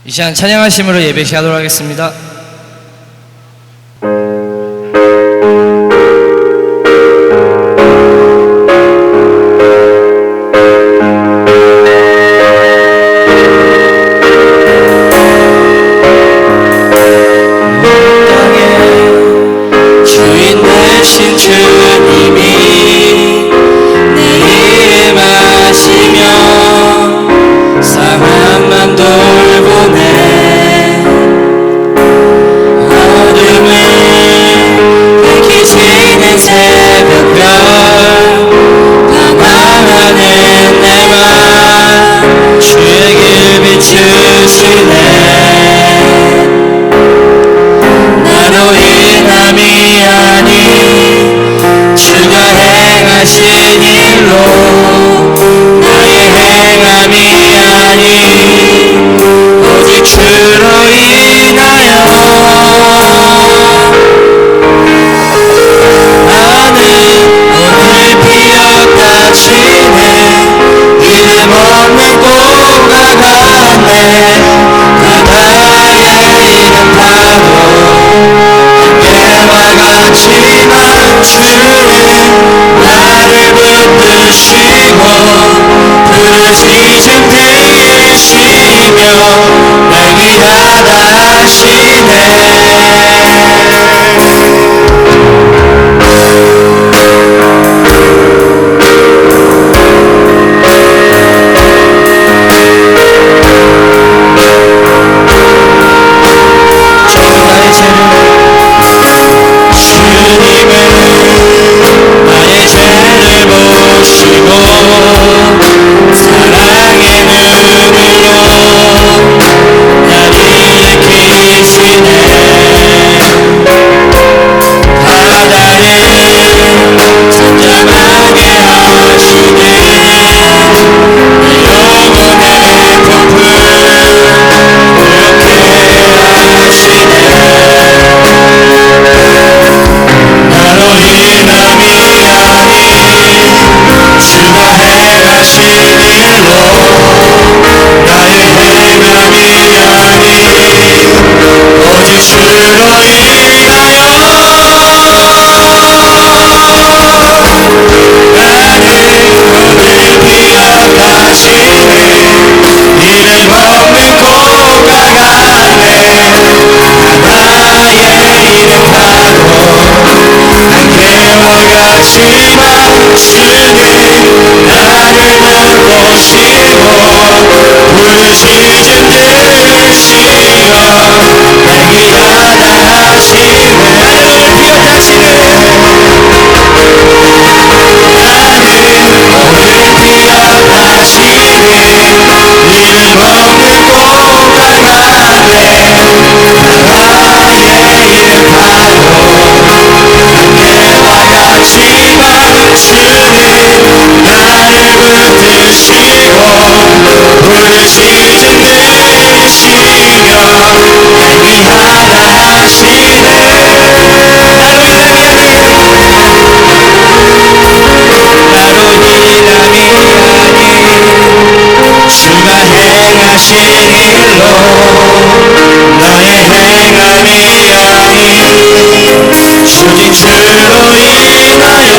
이 시간 찬양하심으로 예배 시작하도록 하겠습니다. 주인 되신 주님이 내 이름 아시며 상함만 돌보네. 어둠을 밝히시는 새벽별 방황하는 내맘 주의 길 비추시네. 나로 인함이 아닌 주가 행하신 일로 나의 행함이 아닌 오직 주로 인하여 나는 오늘 피어다치네. 이름 없는 꽃과 같네. 바다의 이름 파도 안개와 같지만 주는 나를 붙드시고 부르짖음 들으시며 날 귀하다 하시네. 주님은 나의 죄를 보시고 사랑의 눈으로 나를 일으키시네. 바다를 선장하게 하시네. 내 영혼의 폭풍 그렇게 하시네. 나로 인함이 아닌 주가 행하신 일로 나의 행함이 아닌 오직 주로 인하여 나는 오늘 피어가시네. 이름 없는 꽃과 같네. 바다의 이름 파도 안개와 같지만 주는 나를 돌보시고 부르짖음 들으시며 날 귀하다 하시네. 나를 피어다치네. 나는 오늘 피어다치네. 이름 없는 꽃과 같네. 바다의 이름 파도 안개와 같지만 주는 나를 붙드시고 부르짖음 들으시며 날 귀하다 하시네. 나로 인함이 아닌 주가 행하신 일로 나의 행함이 아닌 오직 주로 인하여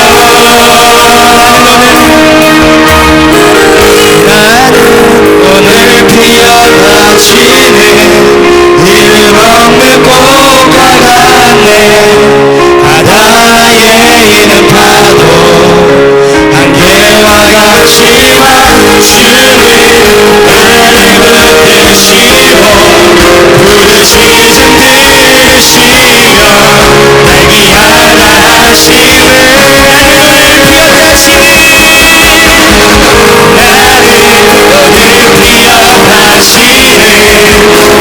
나는 오늘 피어다치네. 이름 없는 꽃과 같네. 바다의 이름 파도 안개와 같지만 주는 나를 붙드시고 부르짖음 들으시며 날 귀하다 하시네. 나를 오늘 피어다시네.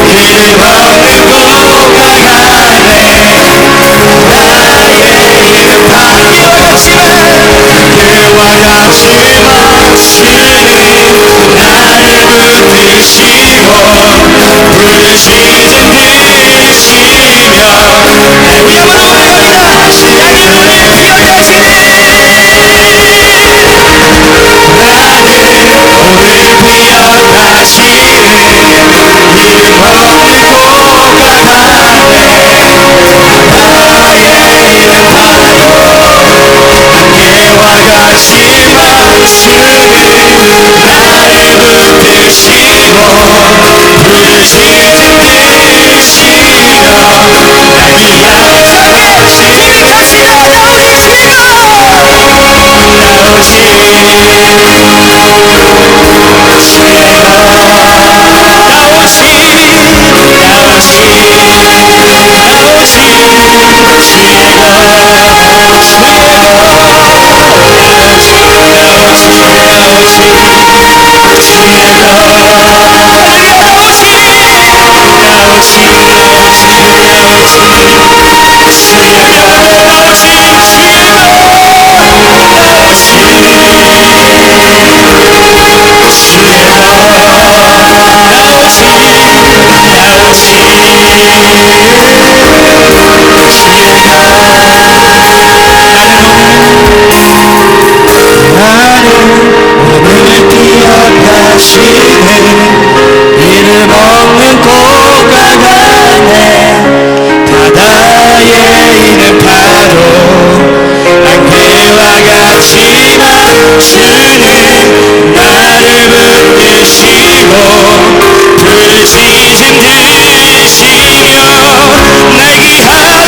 이름 없는 꽃과 같네. 나의 이름 안개와 같지만 주는 나를 오늘 기억하시네 이름 없는 고가 가네 바다에 있는 파도 안개와 같지만 주는 나를 붙드시고 부르짖음 들으시며 날 귀한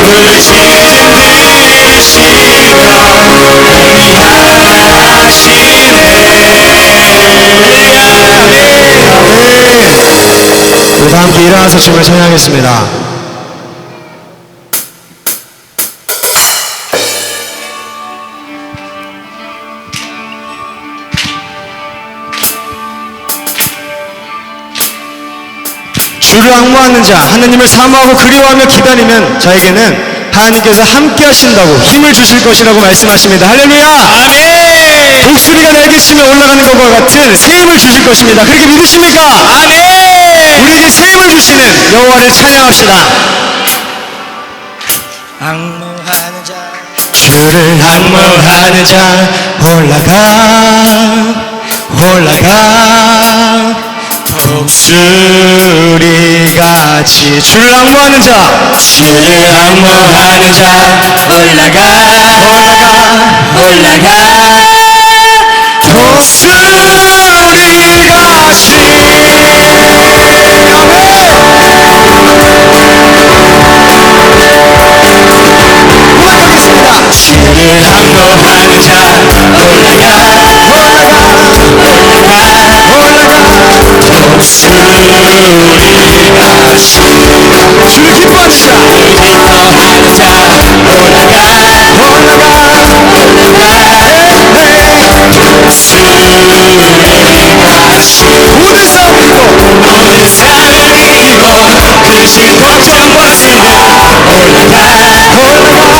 우리 마지막으로 우리 다 함께 일어나서 춤을 찬양하겠습니다. 주를 앙모하는 자, 하느님을 사모하고 그리워하며 기다리면 저에게는 하나님께서 함께 하신다고 힘을 주실 것이라고 말씀하십니다. 할렐루야! 아멘! 독수리가 날개치며 올라가는 것과 같은 새 힘을 주실 것입니다. 그렇게 믿으십니까? 아멘! 우리에게 새 힘을 주시는 여호와를 찬양합시다. 악무하는 자 주를 앙모하는 자 올라가 독수리같이 주를 앙모하는 자 올라가 독수리같이 고백하겠습니다. 주를 앙모하는 자 주를 기뻐합시다. 모든 싸움을 이기고 크신 권장과 승리 네, 수고하는 자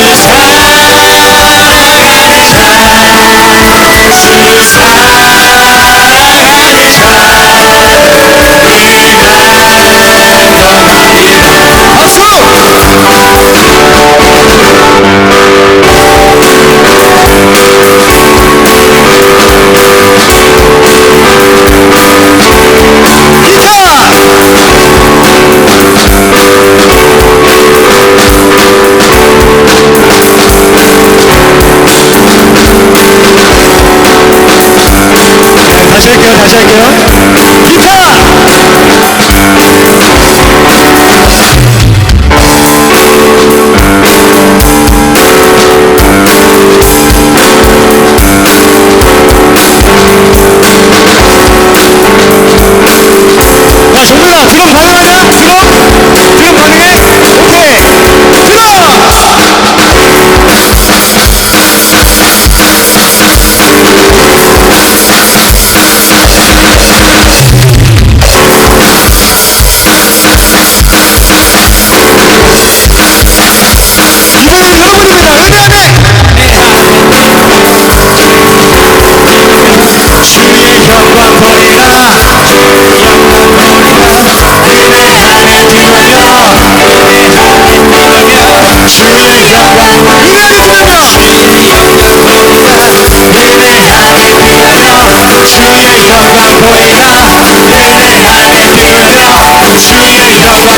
Jesus 할게요. 다시 할게요. 기타! 야, 정민아, 드럼 가능하냐? 드럼 가능해? 오케이. 이번엔 여러분입니다. 의대하네. 주의 영광 보이라. 영광 보이라. 은혜 안에 들어가. 은혜 안에 들어가. 주의 영광 은혜 안에 들어가. 주의 영광 보이라. 은혜 안에 들어가. 주의 영광 보이라. 은혜 안에 들어가. 주의 영광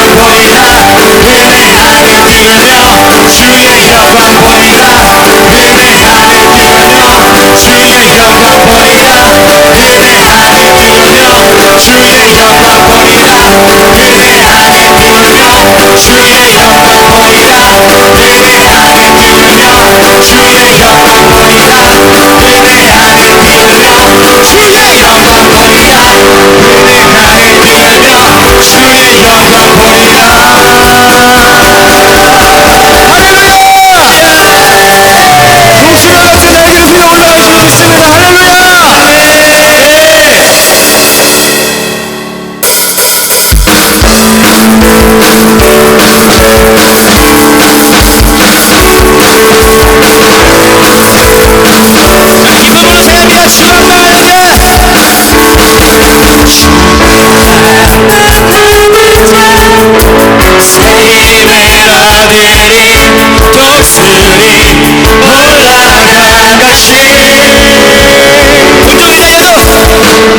보이라. 은혜 안에 들어가. 주의 영광 보이라. 은혜 안에 들어가. 주의 영광 보이라. 은혜 안에 들어가. 주의 영광 보이라. 은혜 안에 들어가. 주의 영광 보이라. 은혜 안에 들어가. 주의 영광 보이라. 은혜 안에 들어가. 주의 영광 보이라. 은혜 안에 들어가. 주의 영광 보이라. 은혜 안에 들어가. 주의 영광 보이라. 할렐루야! 독수리와 같은 날개를 피어 올라갈 수 있습니다. 할렐루야! 기쁨으로 새합니다. 주와 함께하는데 새 멜로디리 독수리 올라가 같이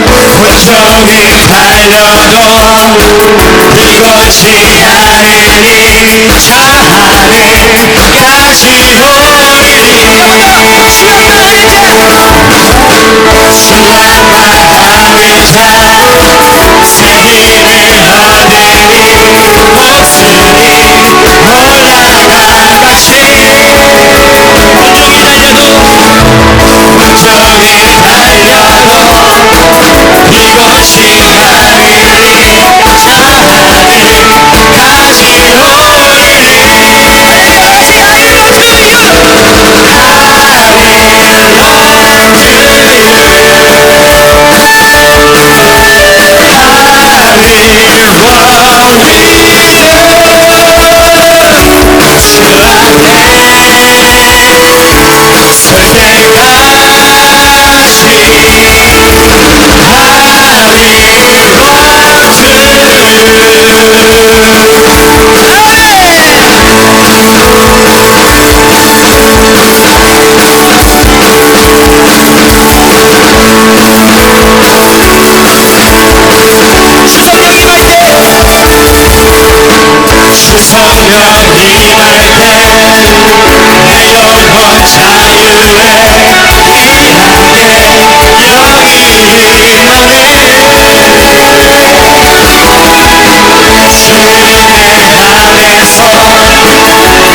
온종일 달려도 불꽃이 아르리 차 하늘까지 오르리 수학만 하면서 새 힘을 얻으리 목소리 올라가 같이 온종일 달려도 불꽃이 아르리 차 하늘까지 성령이 날때내 영혼 자유에 일하게 여기는 너를 은혜 안에서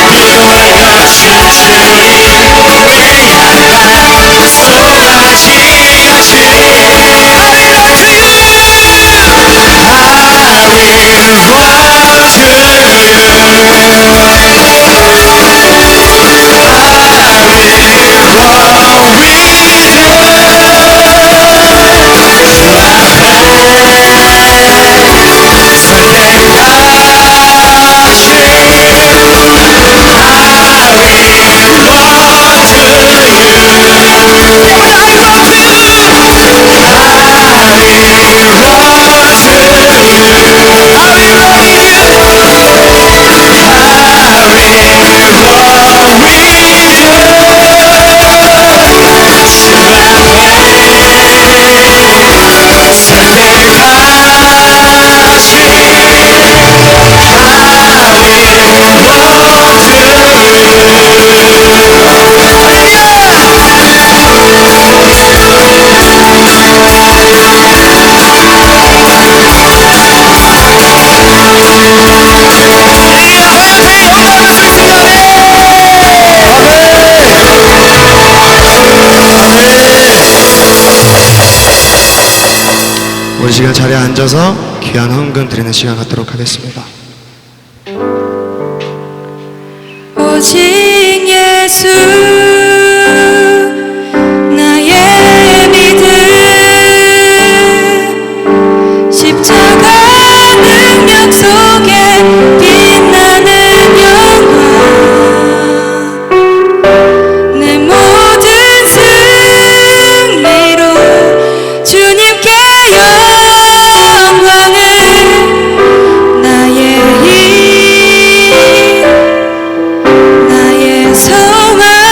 눈물로 춤추리 내 양반 쏟아지같이 I will 시간 자리에 앉아서 귀한 헌금 드리는 시간 갖도록 하겠습니다. 오직 예수 나의 믿음 십자가 능력 속에 빛나는 영광 내 모든 승리로 주님께 영광을 나의 힘 나의 소망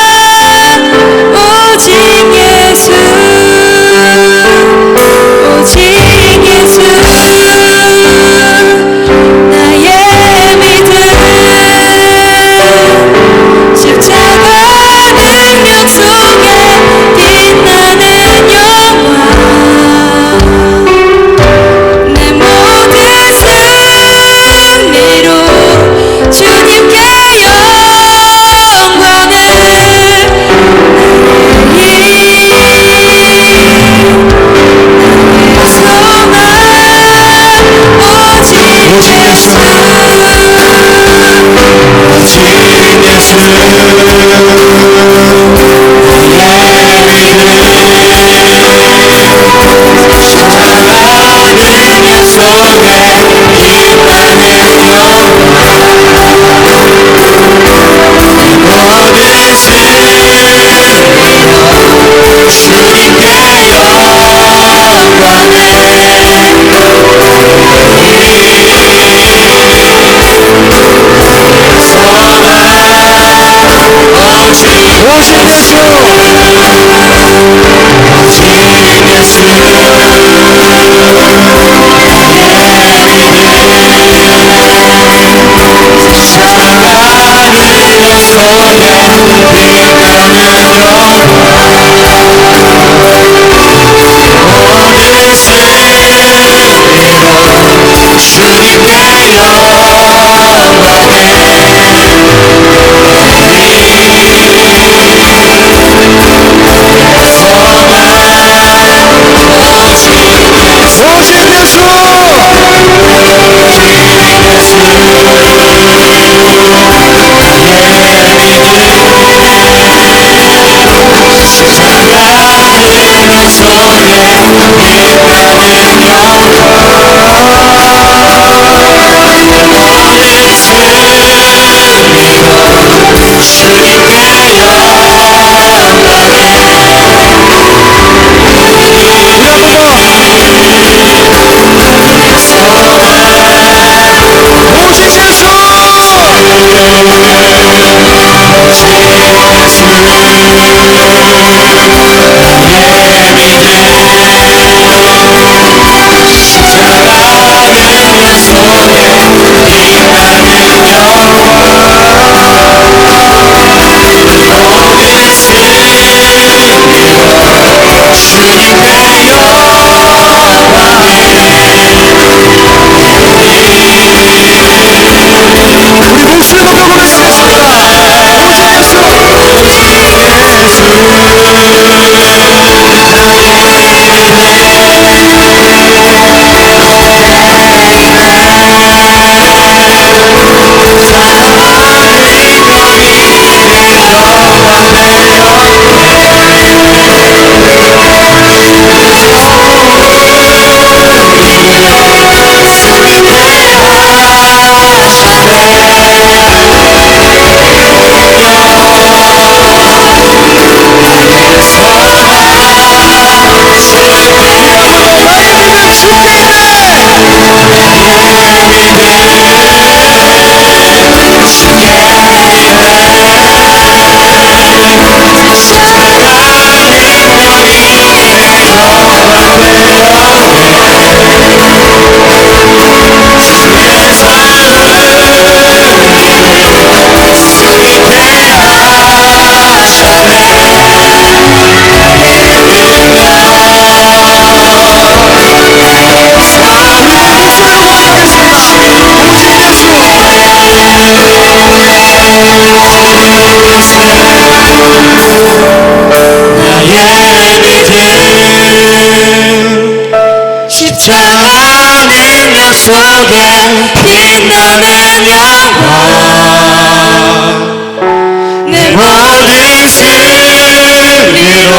힘으로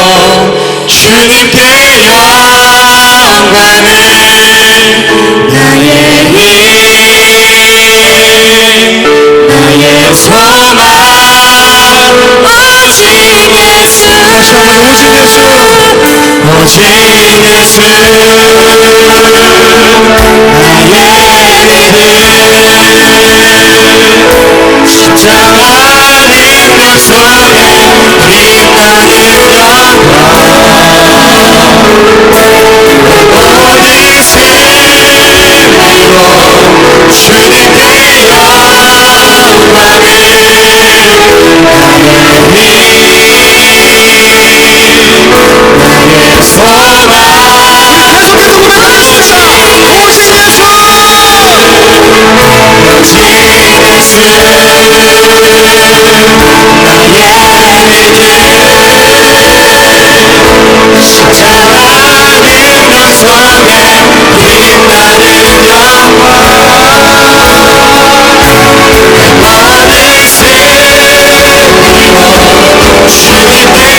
주님께 영광을 나의 힘 나의 소망 오직 예수 다시 한번 오직 예수 오직 예수 나의 믿음 십자가 능력 속에 빛나는 모든 승리로 주님께 영광을 나의 소망 계속해서 고백하겠습니다. 오직 예수 오직 예수 십자가 능력 속에 빛나는 영광 모든 승리로 주님께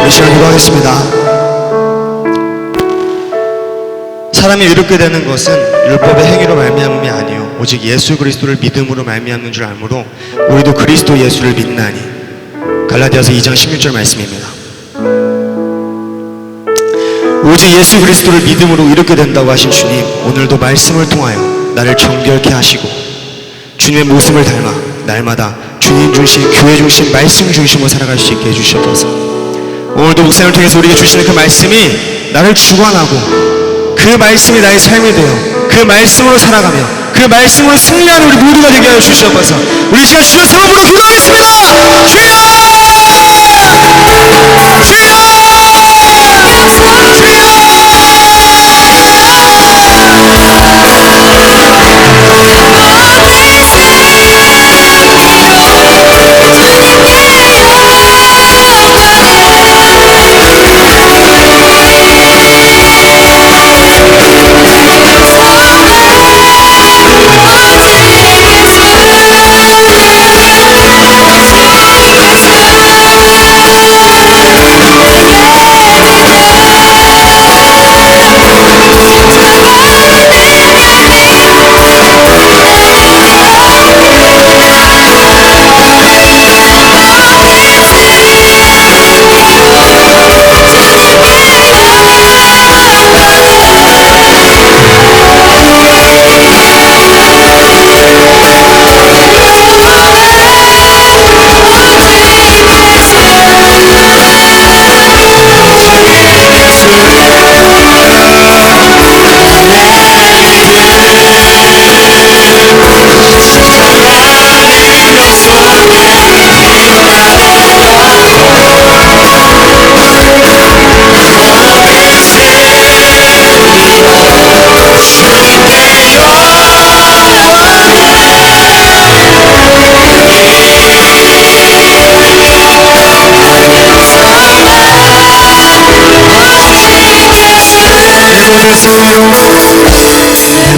우리 시간 기도하겠습니다. 사람이 의롭게 되는 것은 율법의 행위로 말미암음이 아니요 오직 예수 그리스도를 믿음으로 말미암는 줄 알므로 우리도 그리스도 예수를 믿나니. 갈라디아서 2장 16절 말씀입니다. 오직 예수 그리스도를 믿음으로 의롭게 된다고 하신 주님, 오늘도 말씀을 통하여 나를 정결케 하시고 주님의 모습을 닮아 날마다 주님 중심, 교회 중심, 말씀 중심으로 살아갈 수 있게 해주시옵소서. 오늘도 목사님을 통해서 우리에게 주시는 그 말씀이 나를 주관하고 그 말씀이 나의 삶이 되어 그 말씀으로 살아가며 그 말씀으로 승리하는 우리 모두가 되게 하여 주시옵소서. 우리 시간 주여 성으로 기도하겠습니다. 주여!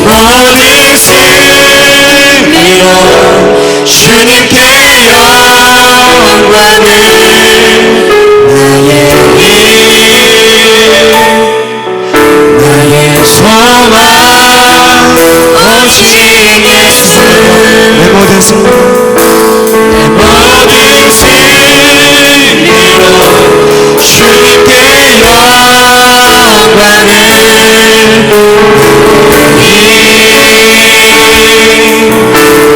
모든 승리로 주님께 영광을 나의 소망 오직 예수 내 모든 승리로 주님께 영광을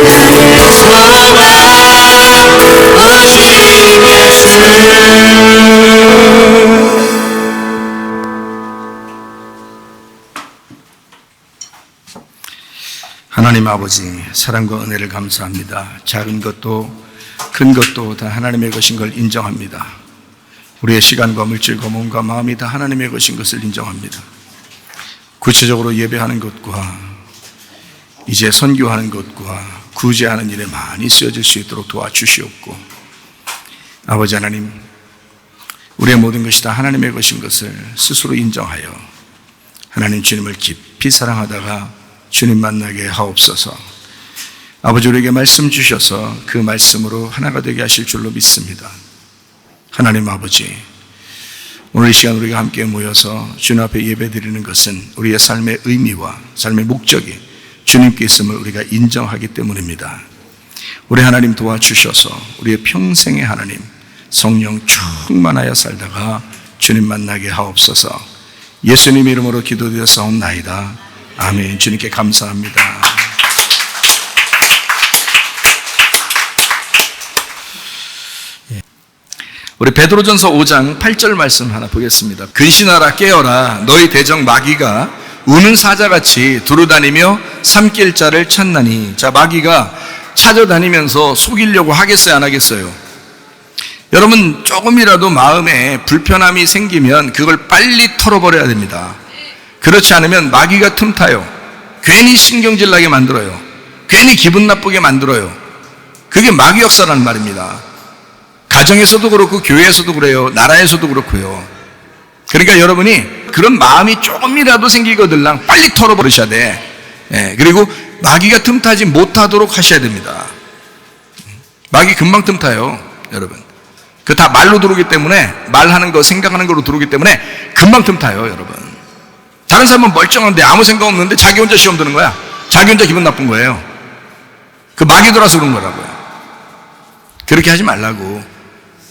나의 소망 하나님 아버지, 사랑과 은혜를 감사합니다. 작은 것도 큰 것도 다 하나님의 것인 걸 인정합니다. 우리의 시간과 물질과 몸과 마음이 다 하나님의 것인 것을 인정합니다. 구체적으로 예배하는 것과 이제 선교하는 것과 구제하는 일에 많이 쓰여질 수 있도록 도와주시옵고, 아버지 하나님, 우리의 모든 것이 다 하나님의 것인 것을 스스로 인정하여 하나님 주님을 깊이 사랑하다가 주님 만나게 하옵소서. 아버지, 우리에게 말씀 주셔서 그 말씀으로 하나가 되게 하실 줄로 믿습니다. 하나님 아버지, 오늘 이 시간 우리가 함께 모여서 주님 앞에 예배드리는 것은 우리의 삶의 의미와 삶의 목적이 주님께 있음을 우리가 인정하기 때문입니다. 우리 하나님 도와주셔서 우리의 평생의 하나님 성령 충만하여 살다가 주님 만나게 하옵소서. 예수님 이름으로 기도드렸사옵나이다. 아멘. 주님께 감사합니다. 우리 베드로전서 5장 8절 말씀 하나 보겠습니다. 근신하라, 깨어라. 너희 대적 마귀가 우는 사자같이 두루다니며 삼킬 자를 찾나니. 자, 마귀가 찾아다니면서 속이려고 하겠어요, 안 하겠어요? 여러분, 조금이라도 마음에 불편함이 생기면 그걸 빨리 털어버려야 됩니다. 그렇지 않으면 마귀가 틈타요. 괜히 신경질 나게 만들어요. 괜히 기분 나쁘게 만들어요. 그게 마귀 역사라는 말입니다. 가정에서도 그렇고 교회에서도 그래요. 나라에서도 그렇고요. 그러니까 여러분이 그런 마음이 조금이라도 생기거들랑 빨리 털어버리셔야 돼. 그리고 마귀가 틈타지 못하도록 하셔야 됩니다. 마귀 금방 틈타요, 여러분. 그 다 말로 들어오기 때문에, 말하는 거, 생각하는 거로 들어오기 때문에 금방 틈타요, 여러분. 다른 사람은 멀쩡한데 아무 생각 없는데 자기 혼자 시험 드는 거야. 자기 혼자 기분 나쁜 거예요. 그 마귀 돌아서 그런 거라고요. 그렇게 하지 말라고.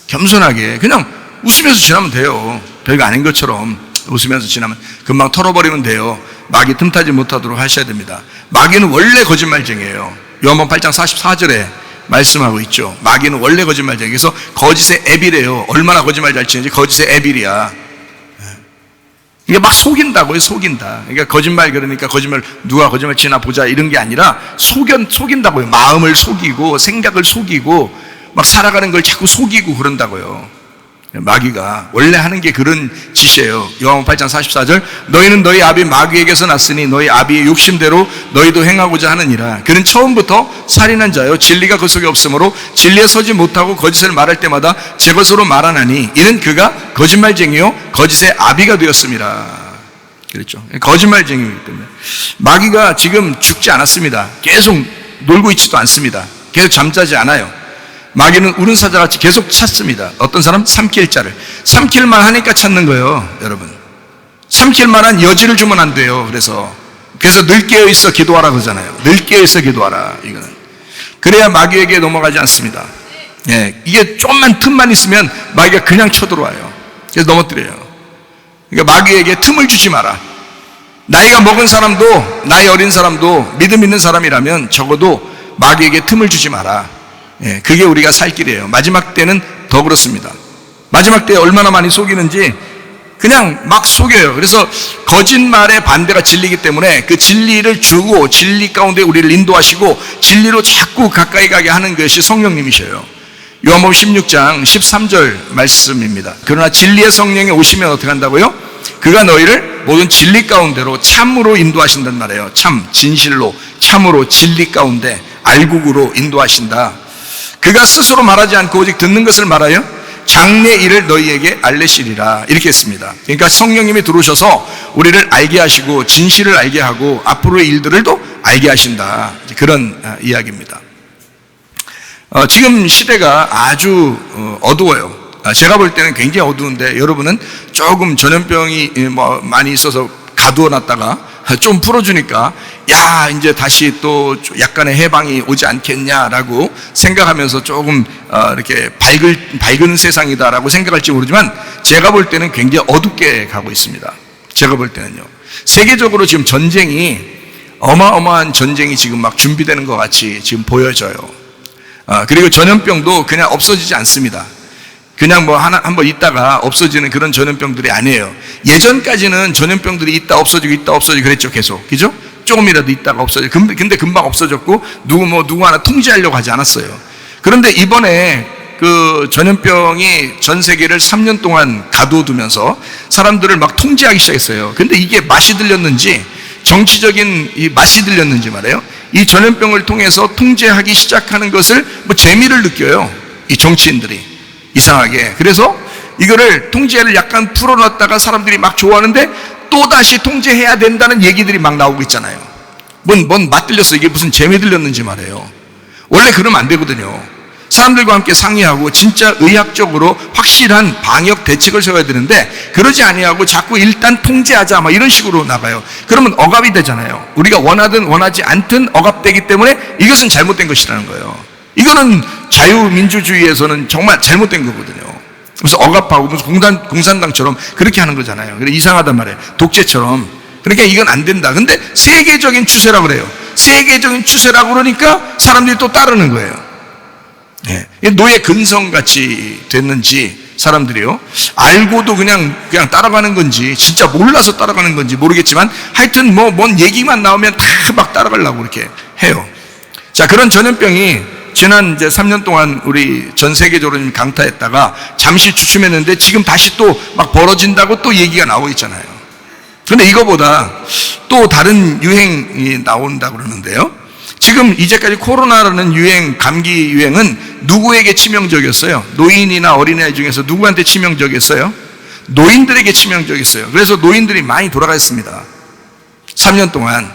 겸손하게 그냥 웃으면서 지나면 돼요. 별거 아닌 것처럼 웃으면서 지나면 금방 털어버리면 돼요. 마귀 틈타지 못하도록 하셔야 됩니다. 마귀는 원래 거짓말쟁이에요. 요한복음 8장 44절에 말씀하고 있죠. 마귀는 원래 거짓말쟁이. 그래서 거짓의 애비래요. 얼마나 거짓말 잘 치는지. 거짓의 애비야. 이게 막 속인다고요. 속인다. 그러니까 거짓말, 그러니까 거짓말, 누가 거짓말 치나 보자 이런 게 아니라 속인다고요. 마음을 속이고 생각을 속이고 막 살아가는 걸 자꾸 속이고 그런다고요. 마귀가 원래 하는 게 그런 짓이에요. 요한복음 8장 44절, 너희는 너희 아비 마귀에게서 났으니 너희 아비의 욕심대로 너희도 행하고자 하느니라. 그는 처음부터 살인한 자요, 진리가 그 속에 없으므로 진리에 서지 못하고 거짓을 말할 때마다 제 것으로 말하나니 이는 그가 거짓말쟁이요 거짓의 아비가 되었습니다. 그랬죠. 거짓말쟁이이기 때문에. 마귀가 지금 죽지 않았습니다. 계속 놀고 있지도 않습니다. 계속 잠자지 않아요. 마귀는 우는 사자같이 계속 찾습니다. 어떤 사람? 삼킬 자를. 삼킬만 하니까 찾는 거예요, 여러분. 삼킬 만한 여지를 주면 안 돼요. 그래서 늘 깨어있어 기도하라 그러잖아요. 늘 깨어있어 기도하라. 이거는. 그래야 마귀에게 넘어가지 않습니다. 예, 이게 조금만 틈만 있으면 마귀가 그냥 쳐들어와요. 그래서 넘어뜨려요. 그러니까 마귀에게 틈을 주지 마라. 나이가 먹은 사람도, 나이 어린 사람도 믿음 있는 사람이라면 적어도 마귀에게 틈을 주지 마라. 예, 그게 우리가 살 길이에요. 마지막 때는 더 그렇습니다. 마지막 때에 얼마나 많이 속이는지 그냥 막 속여요. 그래서 거짓말의 반대가 진리이기 때문에 그 진리를 주고 진리 가운데 우리를 인도하시고 진리로 자꾸 가까이 가게 하는 것이 성령님이셔요. 요한복음 16장 13절 말씀입니다. 그러나 진리의 성령이 오시면 어떻게 한다고요? 그가 너희를 모든 진리 가운데로 참으로 인도하신단 말이에요. 참, 진실로, 참으로, 진리 가운데 알곡으로 인도하신다. 그가 스스로 말하지 않고 오직 듣는 것을 말하여 장래 일을 너희에게 알리시리라. 이렇게 했습니다. 그러니까 성령님이 들어오셔서 우리를 알게 하시고 진실을 알게 하고 앞으로의 일들을 또 알게 하신다. 그런 이야기입니다. 지금 시대가 아주 어두워요. 제가 볼 때는 굉장히 어두운데 여러분은 조금 전염병이 많이 있어서 가두어 놨다가 좀 풀어주니까 야 이제 다시 또 약간의 해방이 오지 않겠냐라고 생각하면서 조금 이렇게 밝은 세상이다라고 생각할지 모르지만 제가 볼 때는 굉장히 어둡게 가고 있습니다. 제가 볼 때는요. 세계적으로 지금 전쟁이 어마어마한 전쟁이 지금 막 준비되는 것 같이 지금 보여져요. 그리고 전염병도 그냥 없어지지 않습니다. 그냥 한번 있다가 없어지는 그런 전염병들이 아니에요. 예전까지는 전염병들이 있다 없어지고 그랬죠, 계속. 그죠? 조금이라도 있다가 없어져. 근데 금방 없어졌고 누구 하나 통제하려고 하지 않았어요. 그런데 이번에 그 전염병이 전 세계를 3년 동안 가둬두면서 사람들을 막 통제하기 시작했어요. 근데 이게 맛이 들렸는지, 정치적인 이 맛이 들렸는지 말이에요. 이 전염병을 통해서 통제하기 시작하는 것을 뭐 재미를 느껴요. 이 정치인들이 이상하게. 그래서 이거를 통제를 약간 풀어놨다가 사람들이 막 좋아하는데 또 다시 통제해야 된다는 얘기들이 막 나오고 있잖아요. 뭔 맛 들렸어. 이게 무슨 재미 들렸는지 말이에요. 원래 그러면 안 되거든요. 사람들과 함께 상의하고 진짜 의학적으로 확실한 방역 대책을 세워야 되는데 그러지 아니하고 자꾸 일단 통제하자 막 이런 식으로 나가요. 그러면 억압이 되잖아요. 우리가 원하든 원하지 않든 억압되기 때문에 이것은 잘못된 것이라는 거예요. 이거는 자유민주주의에서는 정말 잘못된 거거든요. 그래서 억압하고 무슨 공산당처럼 그렇게 하는 거잖아요. 그래 이상하단 말이에요. 독재처럼. 그러니까 이건 안 된다. 근데 세계적인 추세라고 그래요. 세계적인 추세라고 그러니까 사람들이 또 따르는 거예요. 예. 노예 근성같이 됐는지 사람들이요, 알고도 그냥 따라가는 건지 진짜 몰라서 따라가는 건지 모르겠지만 하여튼 뭔 얘기만 나오면 다 막 따라가려고 그렇게 해요. 자, 그런 전염병이 지난 이제 3년 동안 우리 전 세계적으로 강타했다가 잠시 주춤했는데 지금 다시 또 막 벌어진다고 또 얘기가 나오고 있잖아요. 그런데 이거보다 또 다른 유행이 나온다고 그러는데요. 지금 이제까지 코로나라는 유행, 감기 유행은 누구에게 치명적이었어요? 노인이나 어린아이 중에서 누구한테 치명적이었어요? 노인들에게 치명적이었어요. 그래서 노인들이 많이 돌아가셨습니다. 3년 동안.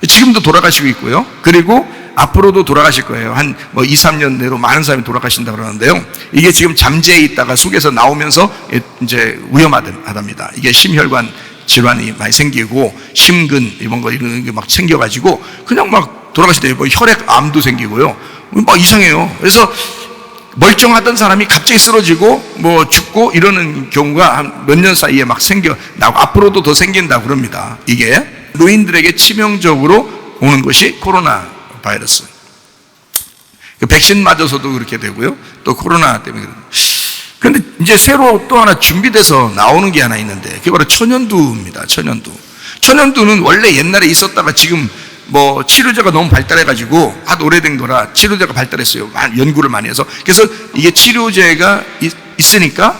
지금도 돌아가시고 있고요. 그리고 앞으로도 돌아가실 거예요. 한 2, 3년 내로 많은 사람이 돌아가신다 그러는데요. 이게 지금 잠재해 있다가 속에서 나오면서 이제 위험하답니다. 이게 심혈관 질환이 많이 생기고 심근 이런 게 막 생겨가지고 그냥 막 돌아가시대요. 뭐 혈액암도 생기고요. 막 이상해요. 그래서 멀쩡하던 사람이 갑자기 쓰러지고 뭐 죽고 이러는 경우가 한 몇 년 사이에 막 생겨나고 앞으로도 더 생긴다고 그럽니다. 이게 노인들에게 치명적으로 오는 것이 코로나 바이러스. 그 백신 맞아서도 그렇게 되고요. 또 코로나 때문에 그런데 이제 새로 또 하나 준비돼서 나오는 게 하나 있는데 그게 바로 천연두입니다. 천연두는 원래 옛날에 있었다가 지금 뭐 치료제가 너무 발달해가지고 아주 오래된 거라 치료제가 발달했어요. 연구를 많이 해서. 그래서 이게 치료제가 있으니까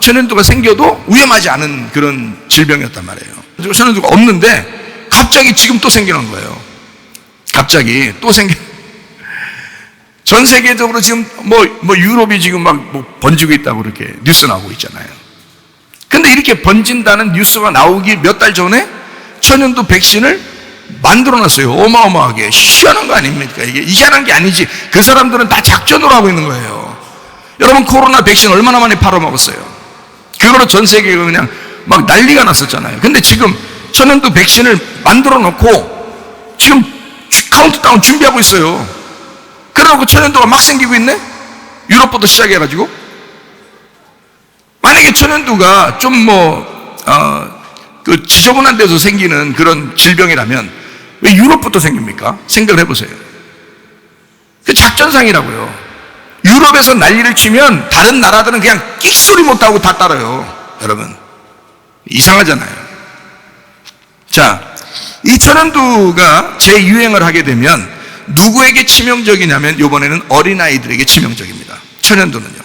천연두가 생겨도 위험하지 않은 그런 질병이었단 말이에요. 천연두가 없는데 갑자기 지금 또 생겨난 거예요. 갑자기 또 전 세계적으로 지금 뭐 유럽이 지금 막 번지고 있다고 그렇게 뉴스 나오고 있잖아요. 근데 이렇게 번진다는 뉴스가 나오기 몇 달 전에 천연두 백신을 만들어 놨어요. 어마어마하게. 희한한 거 아닙니까? 이게 희한한 게 아니지. 그 사람들은 다 작전으로 하고 있는 거예요. 여러분 코로나 백신 얼마나 많이 팔아먹었어요. 그거로 전 세계가 그냥 막 난리가 났었잖아요. 근데 지금 천연두 백신을 만들어 놓고 지금 카운트다운 준비하고 있어요. 그러고 천연두가 막 생기고 있네? 유럽부터 시작해가지고. 만약에 천연두가 좀 그 지저분한 데서 생기는 그런 질병이라면 왜 유럽부터 생깁니까? 생각을 해보세요. 그 작전상이라고요. 유럽에서 난리를 치면 다른 나라들은 그냥 끽소리 못하고 다 따라요. 여러분. 이상하잖아요. 자, 이 천연두가 재유행을 하게 되면 누구에게 치명적이냐면 이번에는 어린아이들에게 치명적입니다. 천연두는요.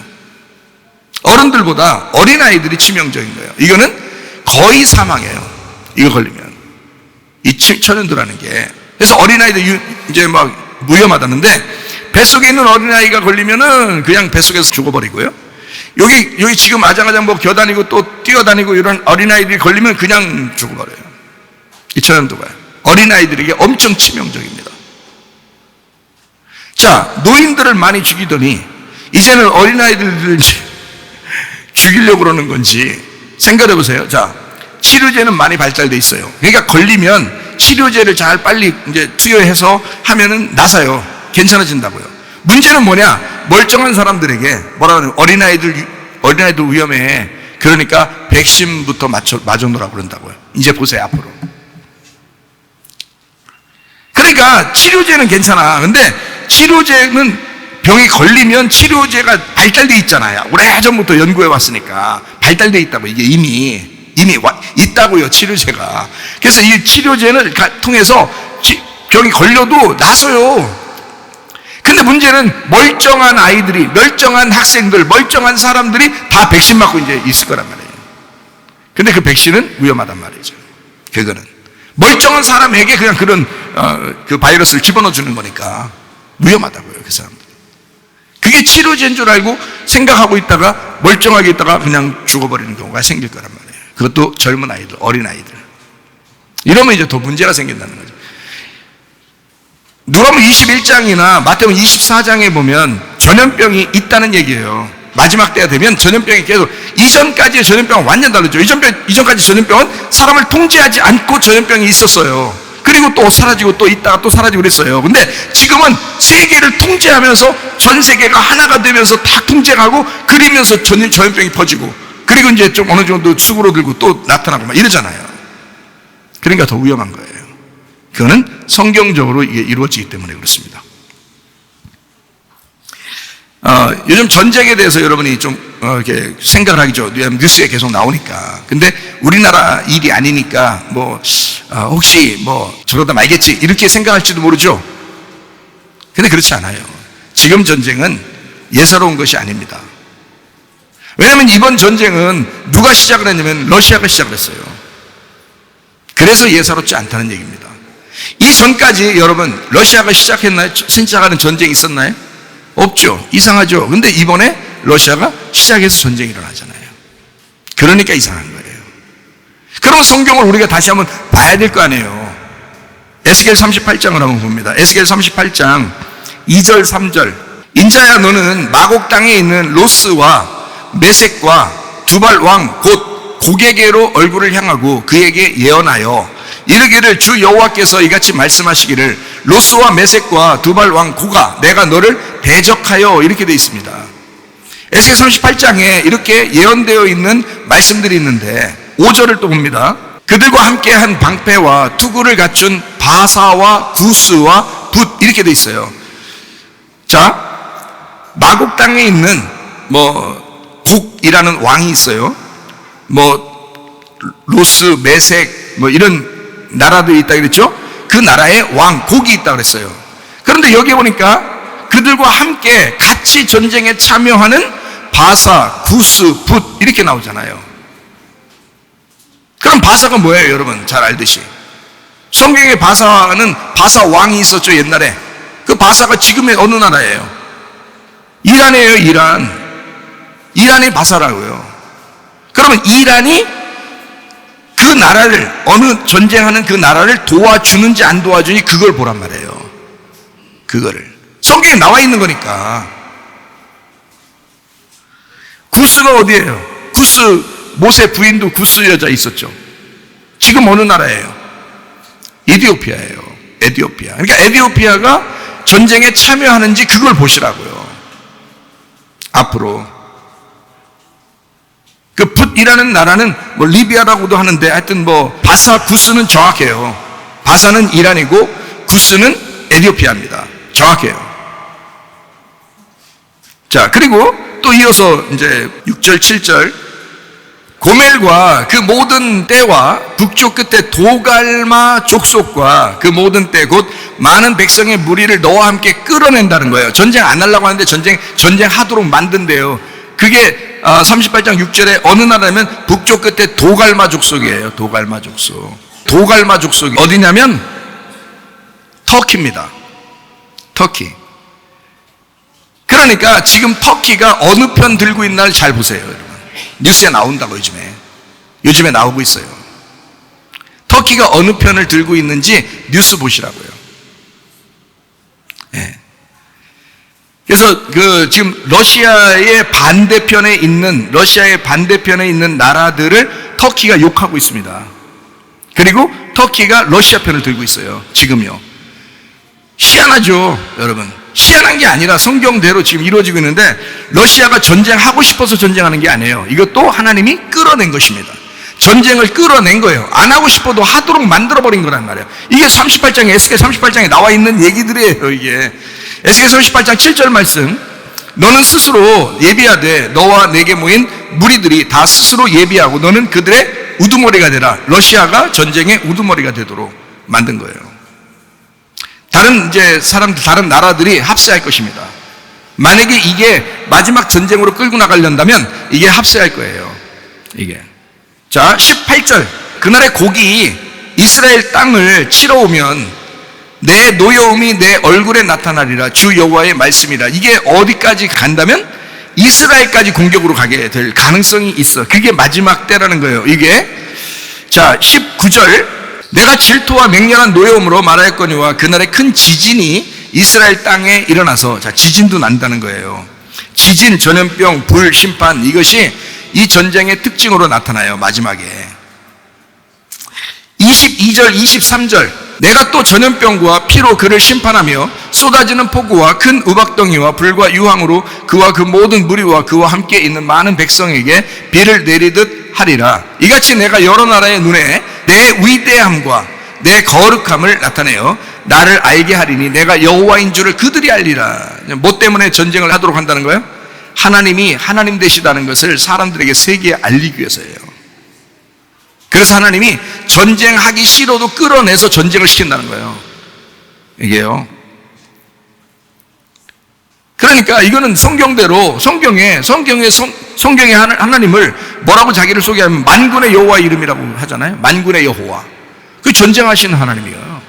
어른들보다 어린아이들이 치명적인 거예요. 이거는 거의 사망이에요. 이거 걸리면. 이 천연두라는 게. 그래서 어린아이들 이제 막 위험하다는데 뱃속에 있는 어린아이가 걸리면은 그냥 뱃속에서 죽어버리고요. 여기 지금 아장아장 뭐 겨다니고 또 뛰어다니고 이런 어린아이들이 걸리면 그냥 죽어버려요. 이 천연두가. 어린아이들에게 엄청 치명적입니다. 자, 노인들을 많이 죽이더니 이제는 어린아이들을 죽이려고 그러는 건지 생각해 보세요. 자, 치료제는 많이 발달돼 있어요. 그러니까 걸리면 치료제를 잘 빨리 이제 투여해서 하면은 나사요. 괜찮아진다고요. 문제는 뭐냐? 멀쩡한 사람들에게 뭐라 그러냐? 어린아이들 위험해. 그러니까 백신부터 맞아놓으라고 그런다고요. 이제 보세요, 앞으로. 그러니까 치료제는 괜찮아. 근데 치료제는 병이 걸리면 치료제가 발달돼 있잖아요. 오래전부터 연구해 왔으니까 발달돼 있다고. 이게 이미 있다고요, 치료제가. 그래서 이 치료제를 통해서 병이 걸려도 나서요. 근데 문제는 멀쩡한 아이들이, 멀쩡한 학생들, 멀쩡한 사람들이 다 백신 맞고 이제 있을 거란 말이에요. 근데 그 백신은 위험하단 말이죠. 그거는 멀쩡한 사람에게 그냥 그런 그 바이러스를 집어넣어 주는 거니까 위험하다고요, 그 사람들. 그게 치료제인 줄 알고 생각하고 있다가 멀쩡하게 있다가 그냥 죽어버리는 경우가 생길 거란 말이에요. 그것도 젊은 아이들, 어린 아이들. 이러면 이제 더 문제가 생긴다는 거죠. 누가복음 21장이나 마태복음 24장에 보면 전염병이 있다는 얘기예요. 마지막 때가 되면 전염병이 계속, 이전까지의 전염병은 완전 다르죠. 이전까지 전염병은 사람을 통제하지 않고 전염병이 있었어요. 그리고 또 사라지고 또 있다가 또 사라지고 그랬어요. 근데 지금은 세계를 통제하면서 전 세계가 하나가 되면서 다 통제하고 그리면서 전염병이 퍼지고, 그리고 이제 좀 어느 정도 수그러들고 또 나타나고 막 이러잖아요. 그러니까 더 위험한 거예요. 그거는 성경적으로 이게 이루어지기 때문에 그렇습니다. 요즘 전쟁에 대해서 여러분이 좀 이렇게 생각을 하겠죠. 뉴스에 계속 나오니까. 근데 우리나라 일이 아니니까 혹시 저러다 말겠지 이렇게 생각할지도 모르죠. 근데 그렇지 않아요. 지금 전쟁은 예사로운 것이 아닙니다. 왜냐하면 이번 전쟁은 누가 시작을 했냐면 러시아가 시작을 했어요. 그래서 예사롭지 않다는 얘기입니다. 이전까지 여러분 러시아가 시작하는 전쟁이 있었나요? 없죠. 이상하죠. 근데 이번에 러시아가 시작해서 전쟁이 일어나잖아요. 그러니까 이상한 거예요. 그러면 성경을 우리가 다시 한번 봐야 될 거 아니에요. 에스겔 38장을 한번 봅니다. 에스겔 38장 2절 3절. 인자야, 너는 마곡 땅에 있는 로스와 메섹과 두발 왕 곧 고게게로 얼굴을 향하고 그에게 예언하여 이르기를, 주 여호와께서 이같이 말씀하시기를, 로스와 메섹과 두발 왕 고가 내가 너를 대적하여, 이렇게 되어 있습니다. 에스겔 38장에 이렇게 예언되어 있는 말씀들이 있는데 5절을 또 봅니다. 그들과 함께한 방패와 투구를 갖춘 바사와 구스와 붓, 이렇게 되어 있어요. 자, 마곡 땅에 있는 곡이라는 왕이 있어요. 로스, 메색 이런 나라들이 있다 그랬죠? 그 나라에 왕, 곡이 있다 그랬어요. 그런데 여기 보니까 그들과 함께 같이 전쟁에 참여하는 바사, 구스, 붓, 이렇게 나오잖아요. 그럼 바사가 뭐예요, 여러분? 잘 알듯이. 성경에 바사는 바사 왕이 있었죠, 옛날에. 그 바사가 지금의 어느 나라예요? 이란이에요, 이란. 이란이 바사라고요. 그러면 이란이 그 나라를, 어느 전쟁하는 그 나라를 도와주는지 안 도와주니 그걸 보란 말이에요. 그거를. 성경에 나와 있는 거니까. 구스가 어디예요? 구스, 모세 부인도 구스 여자 있었죠. 지금 어느 나라예요? 에티오피아예요. 에티오피아. 그러니까 에티오피아가 전쟁에 참여하는지 그걸 보시라고요. 앞으로. 그 붓이라는 나라는 리비아라고도 하는데, 하여튼 바사, 구스는 정확해요. 바사는 이란이고 구스는 에티오피아입니다. 정확해요. 자, 그리고 또 이어서 이제 6절, 7절. 고멜과 그 모든 때와 북쪽 끝에 도갈마 족속과 그 모든 때 곧 많은 백성의 무리를 너와 함께 끌어낸다는 거예요. 전쟁 안 하려고 하는데 전쟁하도록 만든대요. 그게 38장 6절에 어느 나라냐면 북쪽 끝에 도갈마 족속이에요. 도갈마 족속. 도갈마 족속이 어디냐면 터키입니다. 터키. 그러니까 지금 터키가 어느 편 들고 있나를 잘 보세요, 여러분. 뉴스에 나온다고 요즘에 나오고 있어요. 터키가 어느 편을 들고 있는지 뉴스 보시라고요. 네. 그래서 지금 러시아의 반대편에 있는 나라들을 터키가 욕하고 있습니다. 그리고 터키가 러시아 편을 들고 있어요. 지금요. 희한하죠, 여러분. 희한한 게 아니라 성경대로 지금 이루어지고 있는데, 러시아가 전쟁하고 싶어서 전쟁하는 게 아니에요. 이것도 하나님이 끌어낸 것입니다. 전쟁을 끌어낸 거예요. 안 하고 싶어도 하도록 만들어버린 거란 말이에요. 이게 에스겔 38장에 나와 있는 얘기들이에요. 이게 에스겔 38장 7절 말씀. 너는 스스로 예비하되 너와 내게 모인 무리들이 다 스스로 예비하고 너는 그들의 우두머리가 되라. 러시아가 전쟁의 우두머리가 되도록 만든 거예요. 다른 다른 나라들이 합세할 것입니다. 만약에 이게 마지막 전쟁으로 끌고 나가려면 이게 합세할 거예요. 이게. 자, 18절. 그날의 곡이 이스라엘 땅을 치러 오면 내 노여움이 내 얼굴에 나타나리라. 주 여호와의 말씀이라. 이게 어디까지 간다면 이스라엘까지 공격으로 가게 될 가능성이 있어. 그게 마지막 때라는 거예요. 이게. 자, 19절. 내가 질투와 맹렬한 노여움으로 말하였거니와 그날의 큰 지진이 이스라엘 땅에 일어나서, 자, 지진도 난다는 거예요. 지진, 전염병, 불, 심판, 이것이 이 전쟁의 특징으로 나타나요. 마지막에. 22절, 23절. 내가 또 전염병과 피로 그를 심판하며 쏟아지는 폭우와 큰 우박덩이와 불과 유황으로 그와 그 모든 무리와 그와 함께 있는 많은 백성에게 비를 내리듯 하리라. 이같이 내가 여러 나라의 눈에 내 위대함과 내 거룩함을 나타내어 나를 알게 하리니 내가 여호와인 줄을 그들이 알리라. 뭐 때문에 전쟁을 하도록 한다는 거예요? 하나님이 하나님 되시다는 것을 사람들에게 세계에 알리기 위해서예요. 그래서 하나님이 전쟁하기 싫어도 끌어내서 전쟁을 시킨다는 거예요. 이게요. 그러니까 이거는 성경대로 성경에 하나님을 뭐라고 자기를 소개하면 만군의 여호와 이름이라고 하잖아요. 만군의 여호와. 그 전쟁하시는 하나님이에요.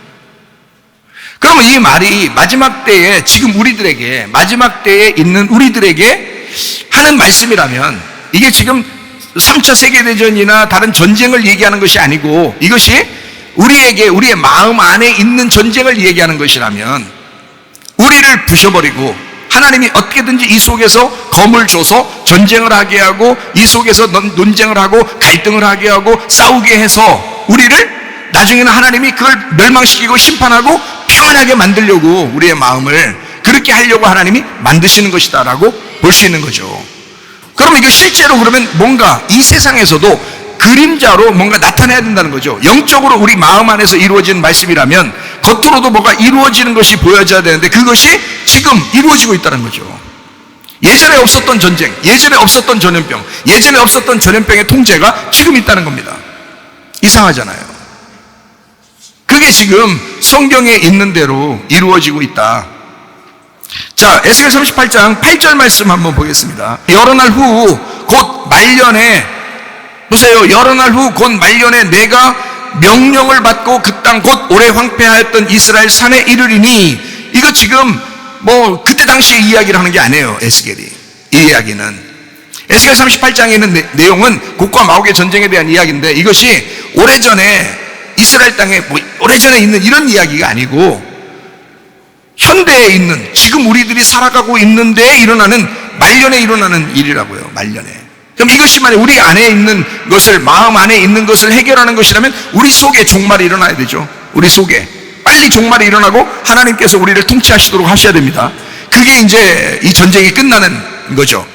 그러면 이 말이 마지막 때에 지금 우리들에게, 마지막 때에 있는 우리들에게 하는 말씀이라면 이게 지금 3차 세계대전이나 다른 전쟁을 얘기하는 것이 아니고 이것이 우리에게 우리의 마음 안에 있는 전쟁을 얘기하는 것이라면 우리를 부셔버리고 하나님이 어떻게든지 이 속에서 검을 줘서 전쟁을 하게 하고 이 속에서 논쟁을 하고 갈등을 하게 하고 싸우게 해서 우리를 나중에는 하나님이 그걸 멸망시키고 심판하고 평안하게 만들려고 우리의 마음을 그렇게 하려고 하나님이 만드시는 것이다라고 볼 수 있는 거죠. 그러면 이거 실제로 그러면 뭔가 이 세상에서도 그림자로 뭔가 나타내야 된다는 거죠. 영적으로 우리 마음 안에서 이루어지는 말씀이라면 겉으로도 뭐가 이루어지는 것이 보여져야 되는데 그것이 지금 이루어지고 있다는 거죠. 예전에 없었던 전쟁, 예전에 없었던 전염병, 예전에 없었던 전염병의 통제가 지금 있다는 겁니다. 이상하잖아요. 그게 지금 성경에 있는 대로 이루어지고 있다. 자, 에스겔 38장 8절 말씀 한번 보겠습니다. 여러 날 후 곧 말년에, 보세요. 여러 날 후 곧 말년에 내가 명령을 받고 그 땅 곧 오래 황폐하였던 이스라엘 산에 이르리니, 이거 지금 뭐 그때 당시 이야기를 하는 게 아니에요. 에스겔이. 이 이야기는 에스겔 38장에 있는 내용은 곡과 마옥의 전쟁에 대한 이야기인데 이것이 오래전에 이스라엘 땅에 뭐 오래전에 있는 이런 이야기가 아니고 현대에 있는, 지금 우리들이 살아가고 있는 데에 일어나는, 말년에 일어나는 일이라고요. 말년에. 그럼 이것이 만약 우리 안에 있는 것을, 마음 안에 있는 것을 해결하는 것이라면 우리 속에 종말이 일어나야 되죠. 우리 속에 빨리 종말이 일어나고 하나님께서 우리를 통치하시도록 하셔야 됩니다. 그게 이제 이 전쟁이 끝나는 거죠.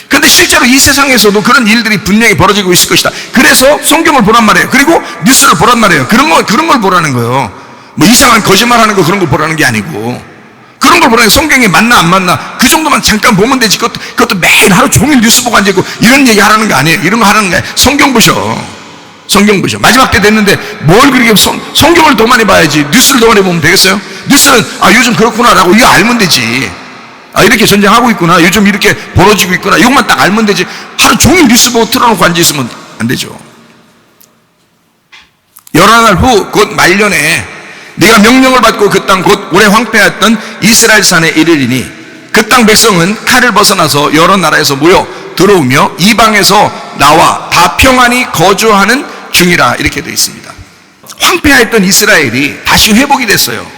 그런데 실제로 이 세상에서도 그런 일들이 분명히 벌어지고 있을 것이다. 그래서 성경을 보란 말이에요. 그리고 뉴스를 보란 말이에요. 그런 걸 보라는 거예요. 뭐 이상한 거짓말하는 거 그런 걸 보라는 게 아니고, 그런 걸 보라는 게 성경이 맞나 안 맞나 그 정도만 잠깐 보면 되지. 그것도 매일 하루 종일 뉴스 보고 앉아있고 이런 얘기 하라는 거 아니에요. 이런 거 하라는 게 아니에요. 성경 보셔. 성경 보셔. 마지막 때 됐는데 뭘 그렇게 성경을 더 많이 봐야지 뉴스를 더 많이 보면 되겠어요? 뉴스는 요즘 그렇구나 라고 이거 알면 되지. 이렇게 전쟁하고 있구나, 요즘 이렇게 벌어지고 있구나, 이것만 딱 알면 되지. 하루 종일 뉴스 보고 틀어놓고 앉아있으면 안 되죠. 여러 날 후 곧 말년에 네가 명령을 받고 그 땅 곧 오래 황폐하였던 이스라엘 산에 이르리니 그 땅 백성은 칼을 벗어나서 여러 나라에서 모여 들어오며 이방에서 나와 다 평안히 거주하는 중이라, 이렇게 되어 있습니다. 황폐하였던 이스라엘이 다시 회복이 됐어요.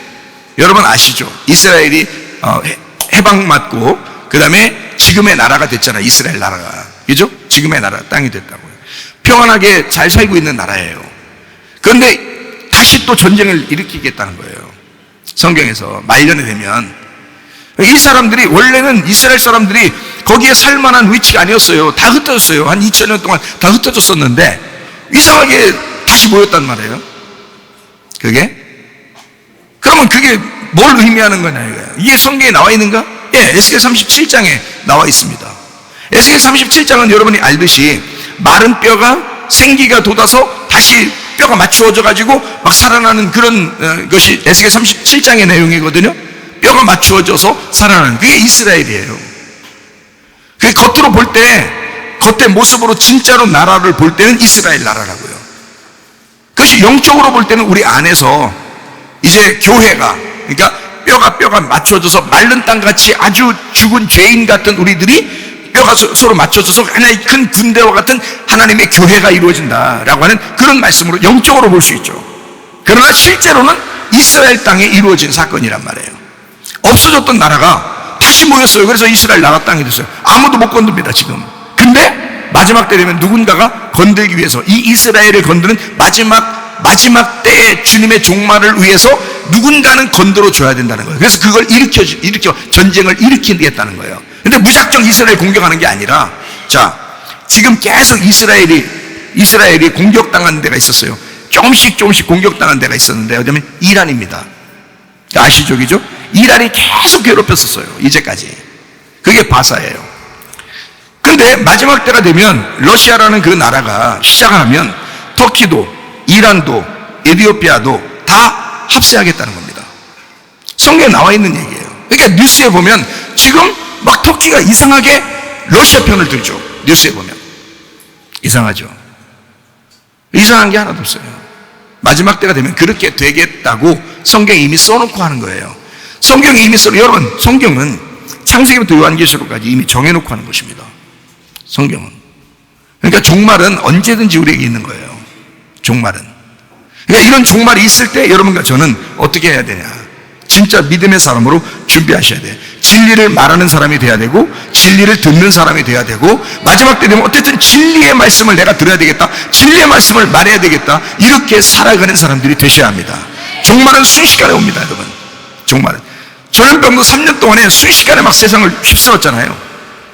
여러분 아시죠? 이스라엘이 해방받고 그 다음에 지금의 나라가 됐잖아요. 이스라엘 나라가, 그죠? 지금의 나라, 땅이 됐다고요. 평안하게 잘 살고 있는 나라예요. 그런데 다시 또 전쟁을 일으키겠다는 거예요. 성경에서 말년에 되면 이 사람들이, 원래는 이스라엘 사람들이 거기에 살만한 위치가 아니었어요. 다 흩어졌어요. 한 2000년 동안 다 흩어졌었는데 이상하게 다시 모였단 말이에요. 그러면 그게 뭘 의미하는 거냐 이거예요. 이게 성경에 나와 있는가? 예, 에스겔 37장에 나와 있습니다. 에스겔 37장은 여러분이 알듯이 마른 뼈가 생기가 돋아서 다시 뼈가 맞추어져 가지고 막 살아나는 그런 것이 에스겔 37장의 내용이거든요. 뼈가 맞추어져서 살아나는 그게 이스라엘이에요. 그게 겉으로 볼 때, 겉의 모습으로 진짜로 나라를 볼 때는 이스라엘 나라라고요. 그것이 영적으로 볼 때는 우리 안에서 이제 교회가, 그러니까 뼈가 맞춰져서 마른 땅같이 아주 죽은 죄인 같은 우리들이 뼈가 서로 맞춰져서 하나의 큰 군대와 같은 하나님의 교회가 이루어진다라고 하는 그런 말씀으로 영적으로 볼 수 있죠. 그러나 실제로는 이스라엘 땅에 이루어진 사건이란 말이에요. 없어졌던 나라가 다시 모였어요. 그래서 이스라엘 나라 땅이 됐어요. 아무도 못 건듭니다, 지금. 근데 마지막 때 되면 누군가가 건들기 위해서 이 이스라엘을 건드는 마지막 때의 주님의 종말을 위해서 누군가는 건드려 줘야 된다는 거예요. 그래서 그걸 일으켜 전쟁을 일으키겠다는 거예요. 근데 무작정 이스라엘 공격하는 게 아니라, 자, 지금 계속 이스라엘이 공격당하는 데가 있었어요. 조금씩 공격당한 데가 있었는데, 어디냐면 이란입니다. 아시죠? 그죠? 이란이 계속 괴롭혔었어요. 이제까지. 그게 바사예요. 근데 마지막 때가 되면 러시아라는 그 나라가 시작을 하면 터키도, 이란도, 에티오피아도 다 합세하겠다는 겁니다. 성경에 나와 있는 얘기예요. 그러니까 뉴스에 보면 지금 막 터키가 이상하게 러시아 편을 들죠. 뉴스에 보면. 이상하죠. 이상한 게 하나도 없어요. 마지막 때가 되면 그렇게 되겠다고 성경에 이미 써놓고 하는 거예요. 성경에 이미 여러분, 성경은 창세기부터 요한계시록까지 이미 정해놓고 하는 것입니다. 성경은. 그러니까 종말은 언제든지 우리에게 있는 거예요. 종말은. 그러니까 이런 종말이 있을 때 여러분과 저는 어떻게 해야 되냐. 진짜 믿음의 사람으로 준비하셔야 돼요. 진리를 말하는 사람이 돼야 되고, 진리를 듣는 사람이 돼야 되고, 마지막 때 되면 어쨌든 진리의 말씀을 내가 들어야 되겠다, 진리의 말씀을 말해야 되겠다, 이렇게 살아가는 사람들이 되셔야 합니다. 종말은 순식간에 옵니다, 여러분. 종말은. 전염병도 3년 동안에 순식간에 막 세상을 휩쓸었잖아요.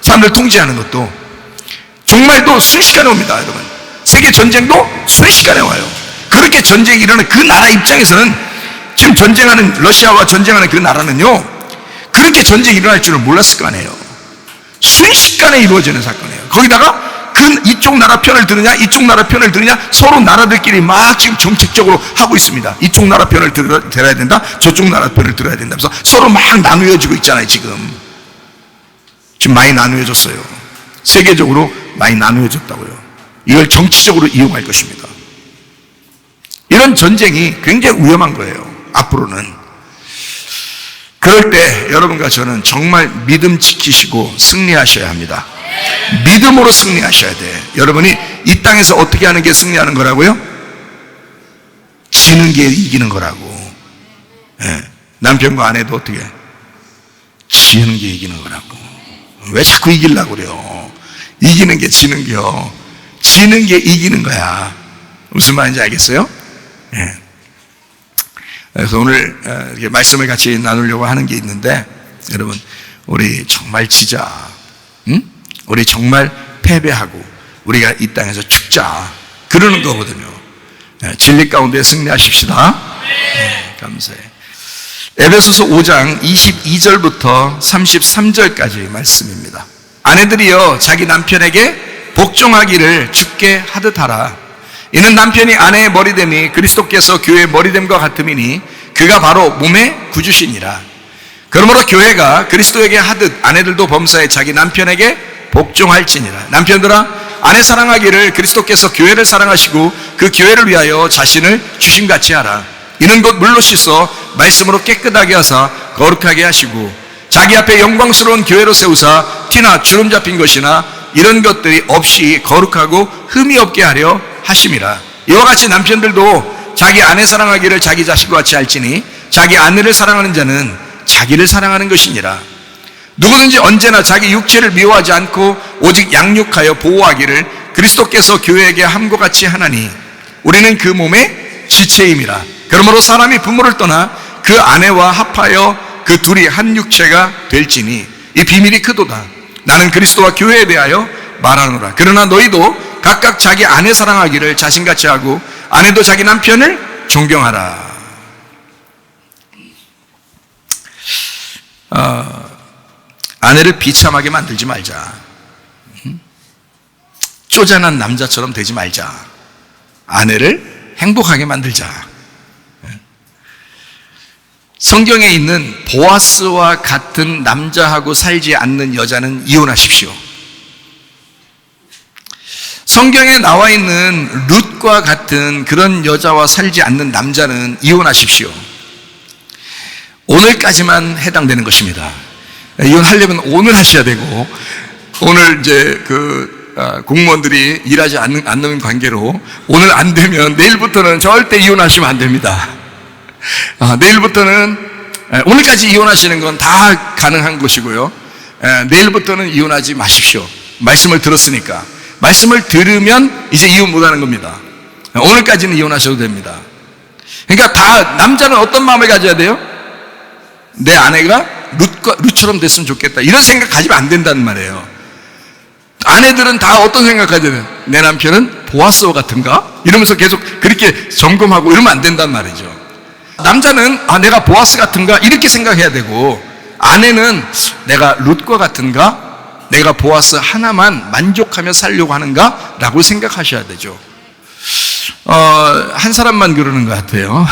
사람들 통제하는 것도. 종말도 순식간에 옵니다, 여러분. 세계 전쟁도 순식간에 와요. 그렇게 전쟁이 일어나는 그 나라 입장에서는, 지금 전쟁하는 러시아와 전쟁하는 그 나라는요, 그렇게 전쟁이 일어날 줄은 몰랐을 거 아니에요. 순식간에 이루어지는 사건이에요. 거기다가 이쪽 나라 편을 들으냐, 이쪽 나라 편을 들으냐, 서로 나라들끼리 막 지금 정책적으로 하고 있습니다. 이쪽 나라 편을 들어야 된다, 저쪽 나라 편을 들어야 된다. 그래서 서로 막 나누어지고 있잖아요, 지금. 지금 많이 나누어졌어요. 세계적으로 많이 나누어졌다고요. 이걸 정치적으로 이용할 것입니다. 이런 전쟁이 굉장히 위험한 거예요, 앞으로는. 그럴 때 여러분과 저는 정말 믿음 지키시고 승리하셔야 합니다. 믿음으로 승리하셔야 돼. 여러분이 이 땅에서 어떻게 하는 게 승리하는 거라고요? 지는 게 이기는 거라고. 네. 남편과 아내도 어떻게? 지는 게 이기는 거라고. 왜 자꾸 이기려고 그래요? 이기는 게 지는 게요. 지는 게 이기는 거야. 무슨 말인지 알겠어요? 네. 그래서 오늘 이렇게 말씀을 같이 나누려고 하는 게 있는데, 여러분, 우리 정말 지자, 응? 우리 정말 패배하고 우리가 이 땅에서 죽자, 그러는 거거든요. 진리 가운데 승리하십시다. 네, 감사해. 에베소서 5장 22절부터 33절까지 말씀입니다. 아내들이여 자기 남편에게 복종하기를 주께 하듯 하라. 이는 남편이 아내의 머리됨이 그리스도께서 교회의 머리됨과 같음이니 그가 바로 몸의 구주시니라. 그러므로 교회가 그리스도에게 하듯 아내들도 범사에 자기 남편에게 복종할지니라. 남편들아, 아내 사랑하기를 그리스도께서 교회를 사랑하시고 그 교회를 위하여 자신을 주심같이 하라. 이는 곧 물로 씻어 말씀으로 깨끗하게 하사 거룩하게 하시고 자기 앞에 영광스러운 교회로 세우사 티나 주름 잡힌 것이나 이런 것들이 없이 거룩하고 흠이 없게 하려 하심이라. 이와 같이 남편들도 자기 아내 사랑하기를 자기 자식과 같이 할지니 자기 아내를 사랑하는 자는 자기를 사랑하는 것이니라. 누구든지 언제나 자기 육체를 미워하지 않고 오직 양육하여 보호하기를 그리스도께서 교회에게 함과 같이 하나니 우리는 그 몸의 지체임이라. 그러므로 사람이 부모를 떠나 그 아내와 합하여 그 둘이 한 육체가 될지니 이 비밀이 크도다. 나는 그리스도와 교회에 대하여 말하노라. 그러나 너희도 각각 자기 아내 사랑하기를 자신같이 하고 아내도 자기 남편을 존경하라. 아내를 비참하게 만들지 말자. 쪼잔한 남자처럼 되지 말자. 아내를 행복하게 만들자. 성경에 있는 보아스와 같은 남자하고 살지 않는 여자는 이혼하십시오. 성경에 나와 있는 룻과 같은 그런 여자와 살지 않는 남자는 이혼하십시오. 오늘까지만 해당되는 것입니다. 이혼하려면 오늘 하셔야 되고, 오늘 이제 공무원들이 일하지 않는 관계로 오늘 안 되면 내일부터는 절대 이혼하시면 안 됩니다. 내일부터는, 오늘까지 이혼하시는 건 다 가능한 것이고요. 내일부터는 이혼하지 마십시오. 말씀을 들었으니까. 말씀을 들으면 이제 이혼 못하는 겁니다. 오늘까지는 이혼하셔도 됩니다. 그러니까 남자는 어떤 마음을 가져야 돼요? 내 아내가 룻처럼 됐으면 좋겠다, 이런 생각 가지면 안 된다는 말이에요. 아내들은 다 어떤 생각 가져야 돼요? 내 남편은 보아스와 같은가? 이러면서 계속 그렇게 점검하고 이러면 안 된단 말이죠. 남자는 내가 보아스 같은가? 이렇게 생각해야 되고, 아내는 내가 룻과 같은가? 내가 보아스 하나만 만족하며 살려고 하는가? 라고 생각하셔야 되죠. 한 사람만 그러는 것 같아요.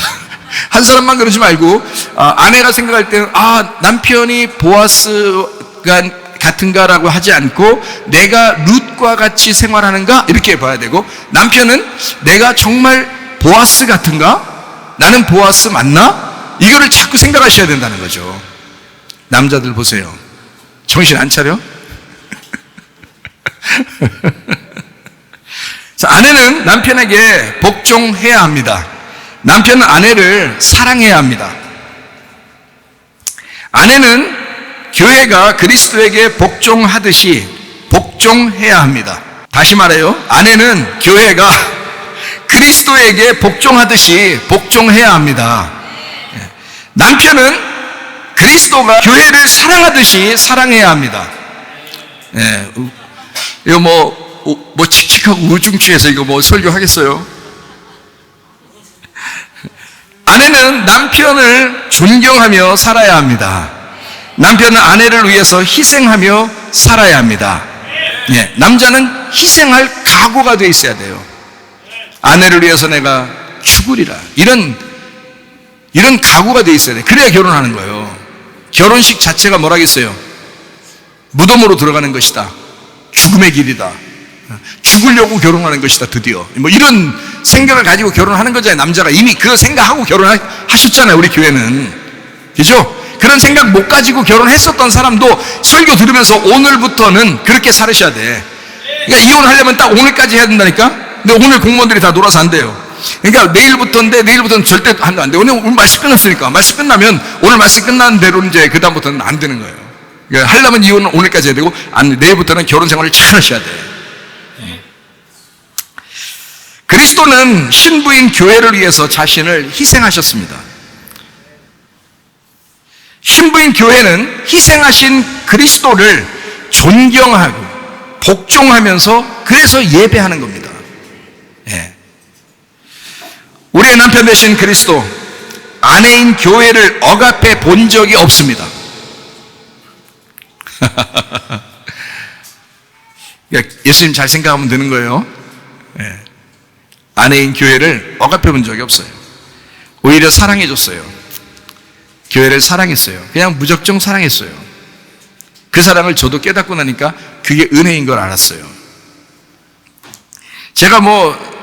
한 사람만 그러지 말고, 아내가 생각할 때는 남편이 보아스가 같은가라고 하지 않고 내가 룻과 같이 생활하는가? 이렇게 봐야 되고, 남편은 내가 정말 보아스 같은가? 나는 보아스 맞나? 이거를 자꾸 생각하셔야 된다는 거죠. 남자들 보세요. 정신 안 차려? 자, 아내는 남편에게 복종해야 합니다. 남편은 아내를 사랑해야 합니다. 아내는 교회가 그리스도에게 복종하듯이 복종해야 합니다. 다시 말해요. 아내는 교회가 그리스도에게 복종하듯이 복종해야 합니다. 남편은 그리스도가 교회를 사랑하듯이 사랑해야 합니다. 이거 뭐 칙칙하고 우중충해서 이거 설교하겠어요? 아내는 남편을 존경하며 살아야 합니다. 남편은 아내를 위해서 희생하며 살아야 합니다. 남자는 희생할 각오가 돼 있어야 돼요. 아내를 위해서 내가 죽으리라, 이런 각오가 돼 있어야 돼. 그래야 결혼하는 거예요. 결혼식 자체가 뭐라겠어요? 무덤으로 들어가는 것이다, 죽음의 길이다, 죽으려고 결혼하는 것이다, 드디어 이런 생각을 가지고 결혼하는 거잖아요. 남자가 이미 그 생각하고 결혼하셨잖아요. 우리 교회는, 그죠? 그런 생각 못 가지고 결혼했었던 사람도 설교 들으면서 오늘부터는 그렇게 살으셔야 돼. 그러니까 이혼하려면 딱 오늘까지 해야 된다니까. 근데 오늘 공무원들이 다 놀아서 안 돼요. 그러니까 내일부터는 절대 안 돼. 오늘 말씀 끝났으니까. 말씀 끝나면 오늘 말씀 끝난 대로 이제 그다음부터는 안 되는 거예요. 그러니까 하려면 이혼은 오늘까지 해야 되고, 내일부터는 결혼 생활을 잘 하셔야 돼. 그리스도는 신부인 교회를 위해서 자신을 희생하셨습니다. 신부인 교회는 희생하신 그리스도를 존경하고 복종하면서 그래서 예배하는 겁니다. 우리의 남편 되신 그리스도, 아내인 교회를 억압해 본 적이 없습니다. 예수님 잘 생각하면 되는 거예요. 아내인 교회를 억압해 본 적이 없어요. 오히려 사랑해 줬어요. 교회를 사랑했어요. 그냥 무작정 사랑했어요. 그 사랑을 저도 깨닫고 나니까 그게 은혜인 걸 알았어요. 제가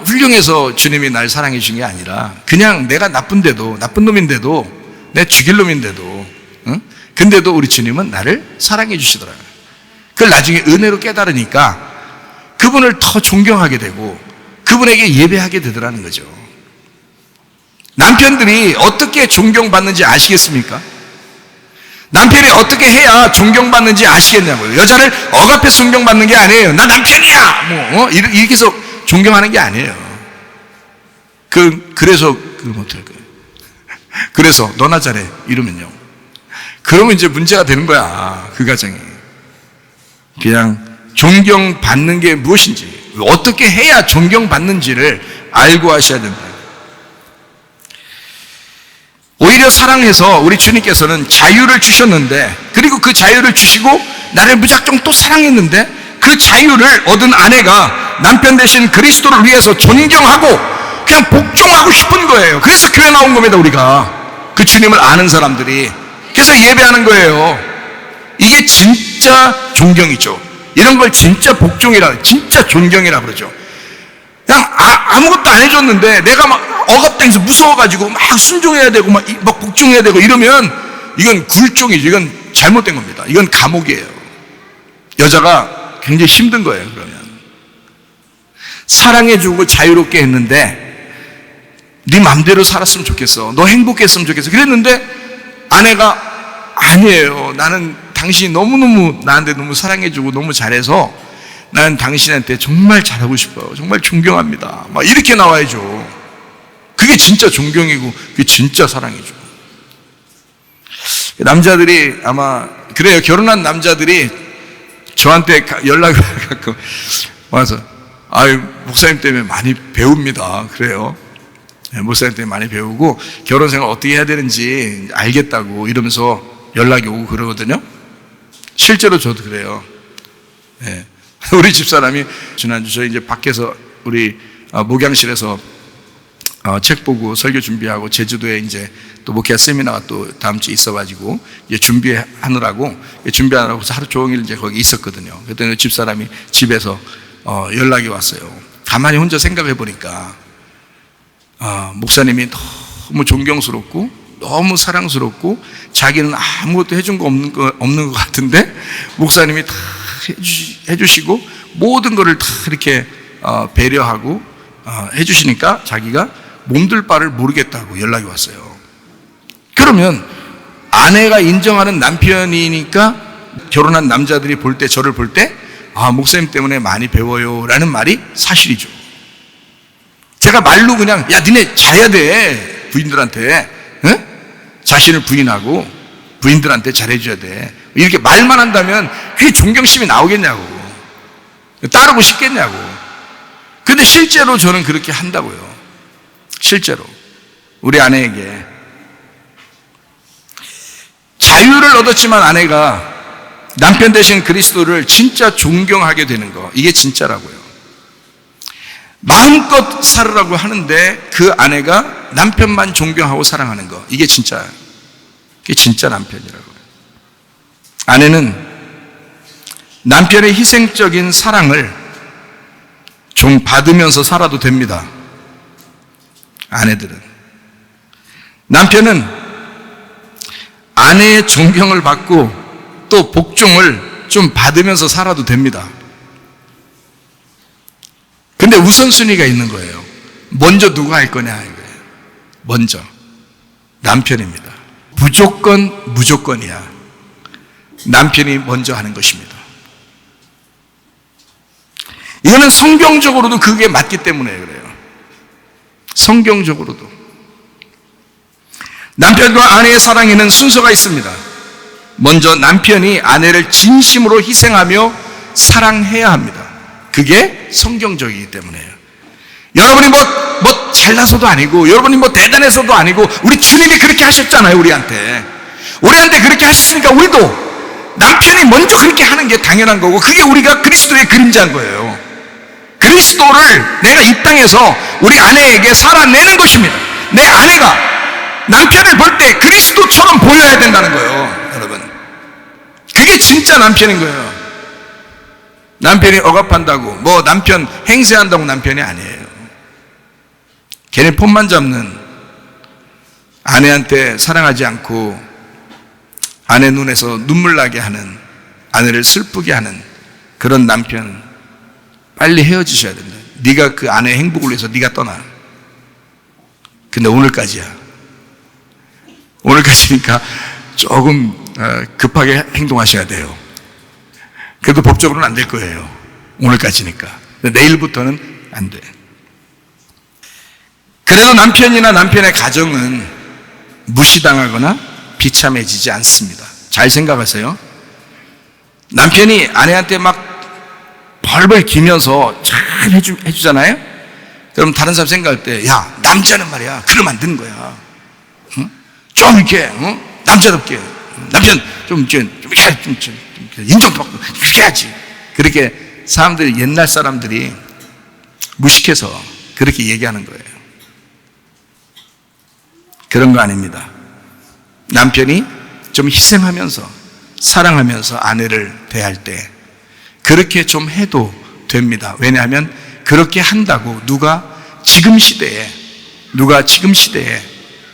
훌륭해서 주님이 날 사랑해 준 게 아니라, 그냥 내가 나쁜 놈인데도, 내 죽일 놈인데도, 근데도 우리 주님은 나를 사랑해 주시더라고요. 그걸 나중에 은혜로 깨달으니까 그분을 더 존경하게 되고 그분에게 예배하게 되더라는 거죠. 남편들이 어떻게 존경받는지 아시겠습니까? 남편이 어떻게 해야 존경받는지 아시겠냐고요. 여자를 억압해서 존경받는 게 아니에요. 나 남편이야! 이렇게 해서 존경하는 게 아니에요. 그래서 못할 거예요. 그래서 너나 잘해, 이러면요. 그러면 이제 문제가 되는 거야, 그 가정이. 그냥 존경받는 게 무엇인지, 어떻게 해야 존경받는지를 알고 하셔야 된다. 오히려 사랑해서 우리 주님께서는 자유를 주셨는데, 그리고 그 자유를 주시고 나를 무작정 또 사랑했는데, 그 자유를 얻은 아내가 남편 대신 그리스도를 위해서 존경하고 그냥 복종하고 싶은 거예요. 그래서 교회 나온 겁니다. 우리가 그 주님을 아는 사람들이. 그래서 예배하는 거예요. 이게 진짜 존경이죠. 이런 걸 진짜 복종이라, 진짜 존경이라 그러죠. 그냥 아무것도 안 해줬는데 내가 막 억압당해서 무서워가지고 막 순종해야 되고 막 복종해야 되고 이러면 이건 굴종이죠. 이건 잘못된 겁니다. 이건 감옥이에요. 여자가 굉장히 힘든 거예요. 그러면 사랑해주고 자유롭게 했는데 네 맘대로 살았으면 좋겠어, 너 행복했으면 좋겠어 그랬는데 아내가 아니에요, 나는 당신이 너무너무 나한테 너무 사랑해주고 너무 잘해서 나는 당신한테 정말 잘하고 싶어요, 정말 존경합니다, 막 이렇게 나와야죠. 그게 진짜 존경이고 그게 진짜 사랑이죠. 남자들이 아마 그래요. 결혼한 남자들이 저한테 연락을 가끔 와서 아유 목사님 때문에 많이 배웁니다. 그래요. 목사님 때문에 많이 배우고 결혼 생활 어떻게 해야 되는지 알겠다고 이러면서 연락이 오고 그러거든요. 실제로 저도 그래요. 네. 우리 집사람이 지난주 저희 이제 밖에서 우리 목양실에서 책 보고 설교 준비하고 제주도에 이제 또 목회 세미나가 또 다음 주에 있어가지고 이제 준비하느라고 하루 종일 이제 거기 있었거든요. 그랬더니 집사람이 집에서 연락이 왔어요. 가만히 혼자 생각해 보니까 목사님이 너무 존경스럽고 너무 사랑스럽고 자기는 아무것도 해준 거 없는 것 같은데 목사님이 다 해주시고 모든 거를 다 이렇게 배려하고 해주시니까 자기가 몸둘 바를 모르겠다고 연락이 왔어요. 그러면 아내가 인정하는 남편이니까 결혼한 남자들이 볼 때, 저를 볼 때 목사님 때문에 많이 배워요 라는 말이 사실이죠. 제가 말로 그냥 야 니네 잘해야 돼, 부인들한테 자신을 부인하고 부인들한테 잘해줘야 돼 이렇게 말만 한다면 그게 존경심이 나오겠냐고, 따르고 싶겠냐고. 근데 실제로 저는 그렇게 한다고요. 실제로 우리 아내에게 자유를 얻었지만 아내가 남편 대신 그리스도를 진짜 존경하게 되는 거, 이게 진짜라고요. 마음껏 살으라고 하는데 그 아내가 남편만 존경하고 사랑하는 거, 이게 진짜 남편이라고요. 아내는 남편의 희생적인 사랑을 좀 받으면서 살아도 됩니다. 아내들은, 남편은 아내의 존경을 받고 또 복종을 좀 받으면서 살아도 됩니다. 근데 우선순위가 있는 거예요. 먼저 누가 할 거냐 이거예요. 먼저 남편입니다. 무조건이야. 남편이 먼저 하는 것입니다. 이거는 성경적으로도 그게 맞기 때문에 그래요. 성경적으로도 남편과 아내의 사랑에는 순서가 있습니다. 먼저 남편이 아내를 진심으로 희생하며 사랑해야 합니다. 그게 성경적이기 때문에요. 여러분이 뭐 잘나서도 아니고 여러분이 뭐 대단해서도 아니고 우리 주님이 그렇게 하셨잖아요. 우리한테 그렇게 하셨으니까 우리도 남편이 먼저 그렇게 하는 게 당연한 거고, 그게 우리가 그리스도의 그림자인 거예요. 그리스도를 내가 이 땅에서 우리 아내에게 살아내는 것입니다. 내 아내가 남편을 볼 때 그리스도처럼 보여야 된다는 거예요. 여러분, 그게 진짜 남편인 거예요. 남편이 억압한다고 뭐 남편 행세한다고 남편이 아니에요. 걔네 폰만 잡는, 아내한테 사랑하지 않고 아내 눈에서 눈물 나게 하는, 아내를 슬프게 하는 그런 남편 빨리 헤어지셔야 됩니다. 네가 그 아내의 행복을 위해서 네가 떠나. 근데 오늘까지니까 조금 급하게 행동하셔야 돼요. 그래도 법적으로는 안 될 거예요. 오늘까지니까. 근데 내일부터는 안 돼. 그래도 남편이나 남편의 가정은 무시당하거나 비참해지지 않습니다. 잘 생각하세요. 남편이 아내한테 막 벌벌 기면서 잘 해주잖아요. 그럼 다른 사람 생각할 때, 야, 남자는 말이야 그러면 안 되는 거야. 응? 좀 이렇게 남자답게 남편 좀 인정도 받고 이렇게 해야지. 그렇게 사람들이, 옛날 사람들이 무식해서 그렇게 얘기하는 거예요. 그런 거 아닙니다. 남편이 좀 희생하면서 사랑하면서 아내를 대할 때 그렇게 좀 해도 됩니다. 왜냐하면 그렇게 한다고 누가 지금 시대에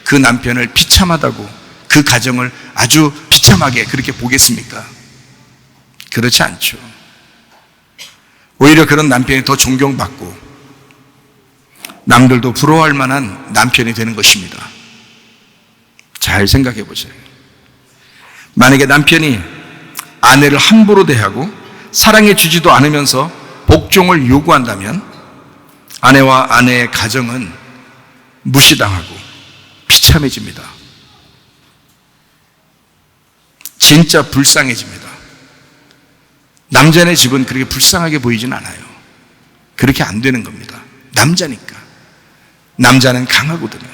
그 남편을 비참하다고, 그 가정을 아주 비참하게 그렇게 보겠습니까? 그렇지 않죠. 오히려 그런 남편이 더 존경받고 남들도 부러워할 만한 남편이 되는 것입니다. 잘 생각해 보세요. 만약에 남편이 아내를 함부로 대하고 사랑해 주지도 않으면서 복종을 요구한다면 아내와 아내의 가정은 무시당하고 비참해집니다. 진짜 불쌍해집니다. 남자네 집은 그렇게 불쌍하게 보이진 않아요. 그렇게 안 되는 겁니다. 남자니까. 남자는 강하거든요.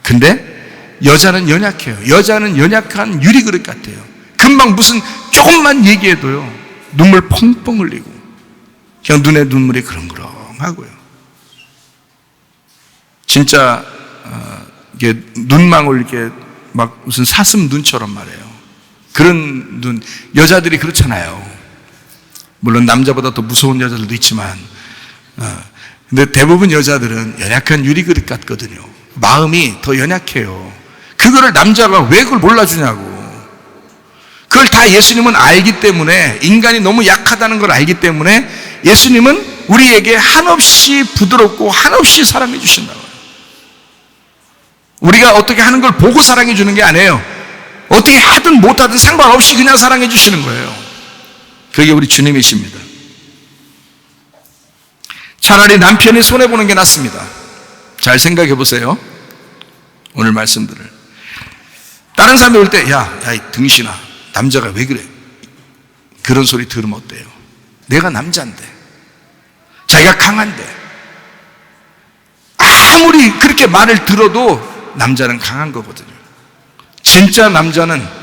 근데 여자는 연약해요. 여자는 연약한 유리그릇 같아요. 금방 무슨 조금만 얘기해도요, 눈물 펑펑 흘리고 그냥 눈에 눈물이 그렁그렁하고요. 진짜 이게 눈망울 이렇게 막 무슨 사슴 눈처럼 말해요. 그런 눈. 여자들이 그렇잖아요. 물론 남자보다 더 무서운 여자들도 있지만, 근데 대부분 여자들은 연약한 유리그릇 같거든요. 마음이 더 연약해요. 그거를 남자가 왜 그걸 몰라주냐고. 그걸 다 예수님은 알기 때문에, 인간이 너무 약하다는 걸 알기 때문에 예수님은 우리에게 한없이 부드럽고 한없이 사랑해 주신다고요. 우리가 어떻게 하는 걸 보고 사랑해 주는 게 아니에요. 어떻게 하든 못하든 상관없이 그냥 사랑해 주시는 거예요. 그게 우리 주님이십니다. 차라리 남편이 손해보는 게 낫습니다. 잘 생각해 보세요. 오늘 말씀들을. 다른 사람이 올 때, 야, 이 등신아, 남자가 왜 그래? 그런 소리 들으면 어때요? 내가 남자인데, 자기가 강한데, 아무리 그렇게 말을 들어도 남자는 강한 거거든요. 진짜 남자는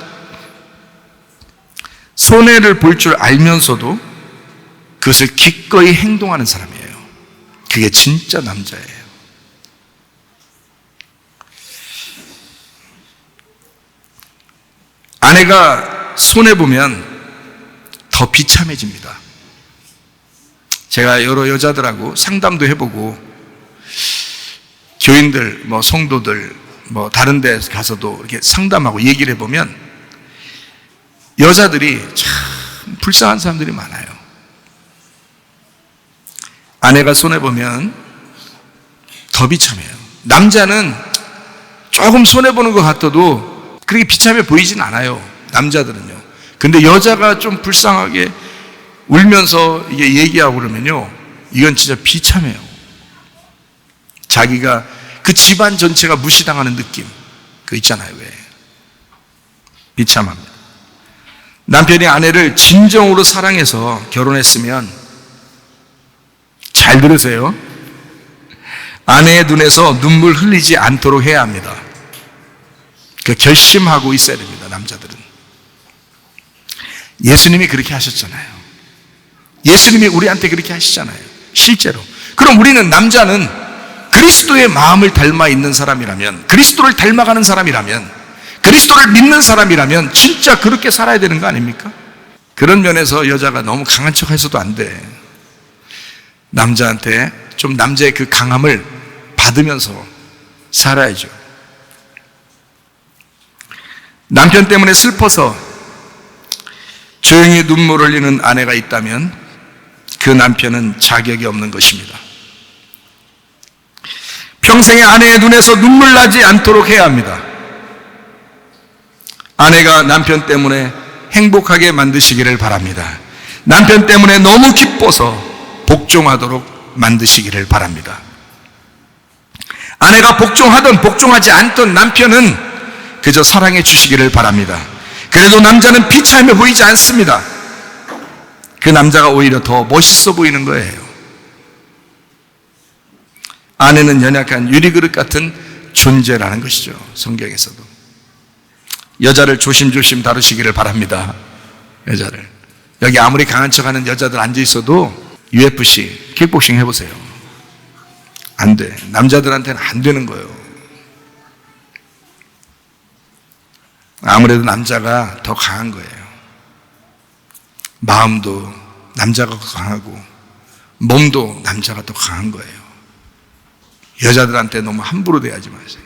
손해를 볼 줄 알면서도 그것을 기꺼이 행동하는 사람이에요. 그게 진짜 남자예요. 아내가 손해보면 더 비참해집니다. 제가 여러 여자들하고 상담도 해보고, 교인들, 성도들, 다른 데 가서도 이렇게 상담하고 얘기를 해보면 여자들이 참 불쌍한 사람들이 많아요. 아내가 손해보면 더 비참해요. 남자는 조금 손해보는 것 같아도 그렇게 비참해 보이진 않아요. 남자들은요. 근데 여자가 좀 불쌍하게 울면서 이게 얘기하고 그러면요, 이건 진짜 비참해요. 자기가 그 집안 전체가 무시당하는 느낌, 그거 있잖아요. 왜? 비참합니다. 남편이 아내를 진정으로 사랑해서 결혼했으면, 잘 들으세요, 아내의 눈에서 눈물 흘리지 않도록 해야 합니다. 그 결심하고 있어야 됩니다. 남자들은. 예수님이 그렇게 하셨잖아요. 예수님이 우리한테 그렇게 하시잖아요. 실제로. 그럼 우리는, 남자는 그리스도의 마음을 닮아 있는 사람이라면, 그리스도를 닮아가는 사람이라면, 그리스도를 믿는 사람이라면 진짜 그렇게 살아야 되는 거 아닙니까? 그런 면에서 여자가 너무 강한 척 해서도 안 돼. 남자한테 좀 남자의 그 강함을 받으면서 살아야죠. 남편 때문에 슬퍼서 조용히 눈물 흘리는 아내가 있다면 그 남편은 자격이 없는 것입니다. 평생에 아내의 눈에서 눈물 나지 않도록 해야 합니다. 아내가 남편 때문에 행복하게 만드시기를 바랍니다. 남편 때문에 너무 기뻐서 복종하도록 만드시기를 바랍니다. 아내가 복종하든 복종하지 않던 남편은 그저 사랑해 주시기를 바랍니다. 그래도 남자는 비참해 보이지 않습니다. 그 남자가 오히려 더 멋있어 보이는 거예요. 아내는 연약한 유리그릇 같은 존재라는 것이죠. 성경에서도. 여자를 조심조심 다루시기를 바랍니다. 여자를. 여기 아무리 강한 척하는 여자들 앉아 있어도 UFC, 킥복싱 해보세요. 안 돼. 남자들한테는 안 되는 거예요. 아무래도 남자가 더 강한 거예요. 마음도 남자가 강하고 몸도 남자가 더 강한 거예요. 여자들한테 너무 함부로 대하지 마세요.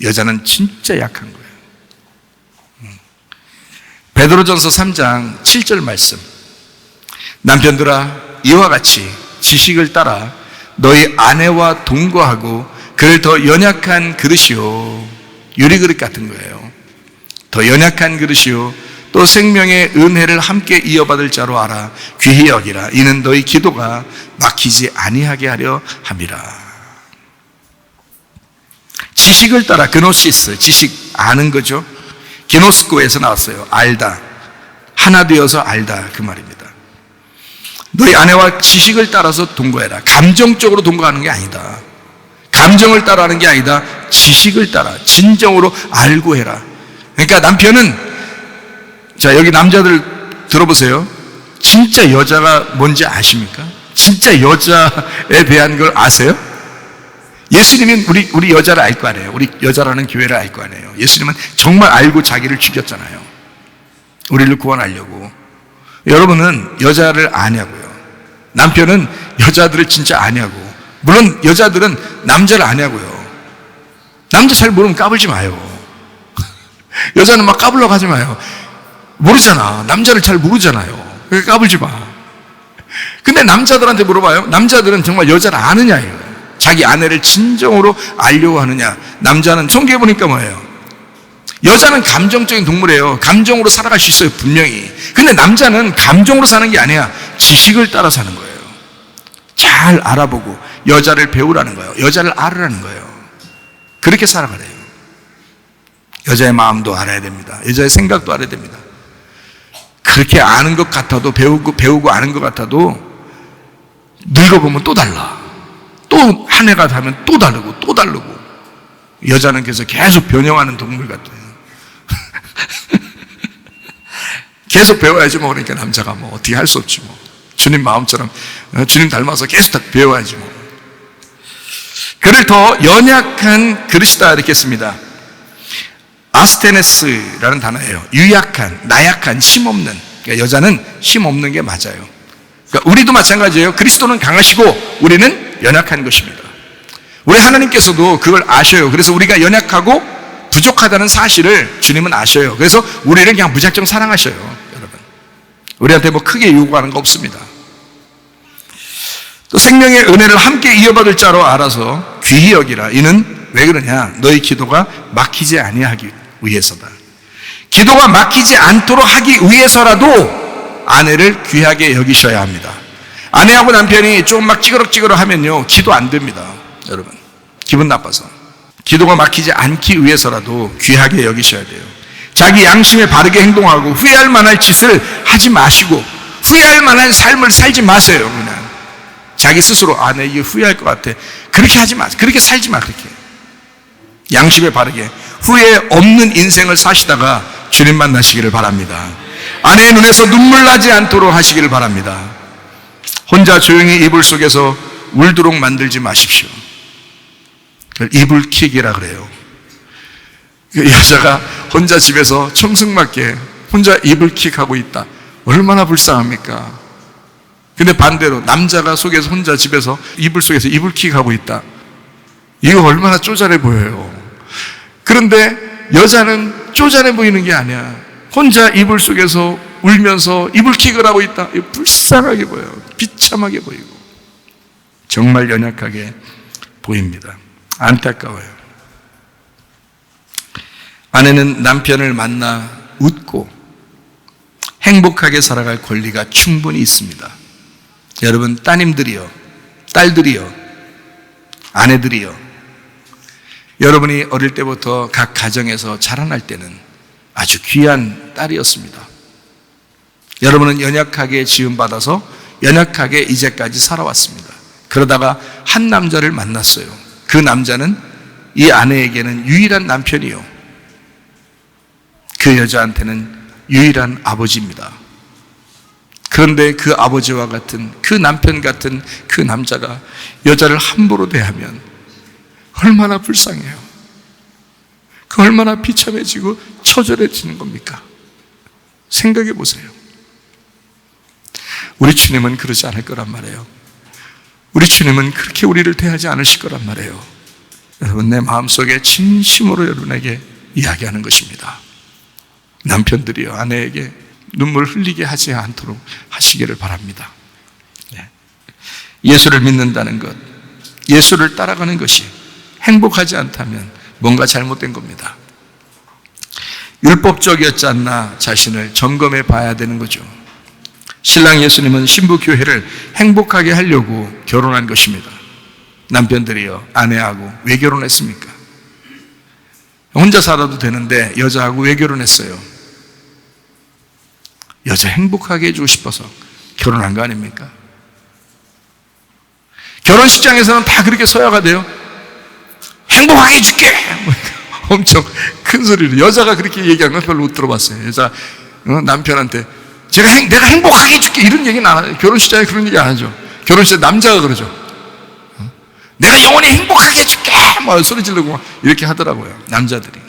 여자는 진짜 약한 거예요. 베드로전서 3장 7절 말씀. 남편들아, 이와 같이 지식을 따라 너희 아내와 동거하고 그를 더 연약한 그릇이요, 유리그릇 같은 거예요. 더 연약한 그릇이요, 또 생명의 은혜를 함께 이어받을 자로 알아 귀히 여기라. 이는 너희 기도가 막히지 아니하게 하려 함이라. 지식을 따라, 그노시스, 지식 아는 거죠. 기노스코에서 나왔어요. 알다, 하나 되어서 알다, 그 말입니다. 너희 아내와 지식을 따라서 동거해라. 감정적으로 동거하는 게 아니다. 감정을 따라하는 게 아니다. 지식을 따라 진정으로 알고 해라. 그러니까 남편은, 자, 여기 남자들 들어보세요. 진짜 여자가 뭔지 아십니까? 진짜 여자에 대한 걸 아세요? 예수님은 우리 여자를 알 거 아니에요. 우리 여자라는 교회를 알 거 아니에요. 예수님은 정말 알고 자기를 죽였잖아요. 우리를 구원하려고. 여러분은 여자를 아냐고요? 남편은 여자들을 진짜 아냐고. 물론 여자들은 남자를 아냐고요. 남자 잘 모르면 까불지 마요. 여자는 막 까불려고 하지 마요. 모르잖아. 남자를 잘 모르잖아요. 그러니까 까불지 마. 근데 남자들한테 물어봐요. 남자들은 정말 여자를 아느냐예요. 자기 아내를 진정으로 알려고 하느냐. 남자는 성경에 보니까 뭐예요? 여자는 감정적인 동물이에요. 감정으로 살아갈 수 있어요, 분명히. 근데 남자는 감정으로 사는 게 아니야. 지식을 따라 사는 거예요. 잘 알아보고 여자를 배우라는 거예요. 여자를 알으라는 거예요. 그렇게 살아가래요. 여자의 마음도 알아야 됩니다. 여자의 생각도 알아야 됩니다. 그렇게 아는 것 같아도, 배우고 아는 것 같아도 늙어보면 또 달라. 또 한 해가 되면 또 다르고 또 다르고. 여자는 그래서 계속 변형하는 동물 같아요. 계속 배워야지 뭐. 그러니까 남자가 뭐 어떻게 할 수 없지 뭐. 주님 마음처럼 주님 닮아서 계속 다 배워야지 뭐. 그를 더 연약한 그릇이다 이렇게 했습니다. 아스테네스라는 단어예요. 유약한, 나약한, 힘없는. 그러니까 여자는 힘없는 게 맞아요. 그러니까 우리도 마찬가지예요. 그리스도는 강하시고 우리는 연약한 것입니다. 우리 하나님께서도 그걸 아셔요. 그래서 우리가 연약하고 부족하다는 사실을 주님은 아셔요. 그래서 우리를 그냥 무작정 사랑하셔요. 여러분, 우리한테 뭐 크게 요구하는 거 없습니다. 또 생명의 은혜를 함께 이어받을 자로 알아서 귀히 여기라. 이는 왜 그러냐? 너희 기도가 막히지 아니하기 위해서다. 기도가 막히지 않도록 하기 위해서라도 아내를 귀하게 여기셔야 합니다. 아내하고 남편이 좀 막 찌그럭찌그럭 하면요, 기도 안 됩니다. 여러분, 기분 나빠서. 기도가 막히지 않기 위해서라도 귀하게 여기셔야 돼요. 자기 양심에 바르게 행동하고 후회할 만할 짓을 하지 마시고 후회할 만한 삶을 살지 마세요. 그냥 자기 스스로, 내 이게 후회할 것 같아, 그렇게 하지 마. 그렇게 살지 마. 그렇게 양심에 바르게 후회 없는 인생을 사시다가 주님 만나시기를 바랍니다. 아내의 눈에서 눈물 나지 않도록 하시기를 바랍니다. 혼자 조용히 이불 속에서 울도록 만들지 마십시오. 이불킥이라 그래요. 여자가 혼자 집에서 청승맞게 혼자 이불킥하고 있다. 얼마나 불쌍합니까? 근데 반대로 남자가 속에서 혼자 집에서 이불 속에서 이불킥하고 있다. 이거 얼마나 쪼잔해 보여요. 그런데 여자는 쪼잔해 보이는 게 아니야. 혼자 이불 속에서 울면서 이불킥을 하고 있다. 이거 불쌍하게 보여요. 비참하게 보이고 정말 연약하게 보입니다. 안타까워요. 아내는 남편을 만나 웃고 행복하게 살아갈 권리가 충분히 있습니다. 여러분, 따님들이요, 딸들이요, 아내들이요, 여러분이 어릴 때부터 각 가정에서 자라날 때는 아주 귀한 딸이었습니다. 여러분은 연약하게 지음받아서 연약하게 이제까지 살아왔습니다. 그러다가 한 남자를 만났어요. 그 남자는 이 아내에게는 유일한 남편이요, 그 여자한테는 유일한 아버지입니다. 그런데 그 아버지와 같은, 그 남편 같은 그 남자가 여자를 함부로 대하면 얼마나 불쌍해요. 그 얼마나 비참해지고 처절해지는 겁니까? 생각해 보세요. 우리 주님은 그러지 않을 거란 말이에요. 우리 주님은 그렇게 우리를 대하지 않으실 거란 말이에요. 여러분, 내 마음속에 진심으로 여러분에게 이야기하는 것입니다. 남편들이요, 아내에게 눈물 흘리게 하지 않도록 하시기를 바랍니다. 예수를 믿는다는 것, 예수를 따라가는 것이 행복하지 않다면 뭔가 잘못된 겁니다. 율법적이었지 않나 자신을 점검해 봐야 되는 거죠. 신랑 예수님은 신부 교회를 행복하게 하려고 결혼한 것입니다. 남편들이요, 아내하고 왜 결혼했습니까? 혼자 살아도 되는데 여자하고 왜 결혼했어요? 여자 행복하게 해주고 싶어서 결혼한 거 아닙니까? 결혼식장에서는 다 그렇게 소화가 돼요. 행복하게 해줄게! 엄청 큰 소리로. 여자가 그렇게 얘기하는 건 별로 못 들어봤어요. 여자 남편한테 내가 행복하게 해줄게 이런 얘기는 안 하죠. 결혼식장에 그런 얘기 안 하죠. 결혼식장에 남자가 그러죠. 내가 영원히 행복하게 해줄게! 막 소리 지르고 막 이렇게 하더라고요, 남자들이.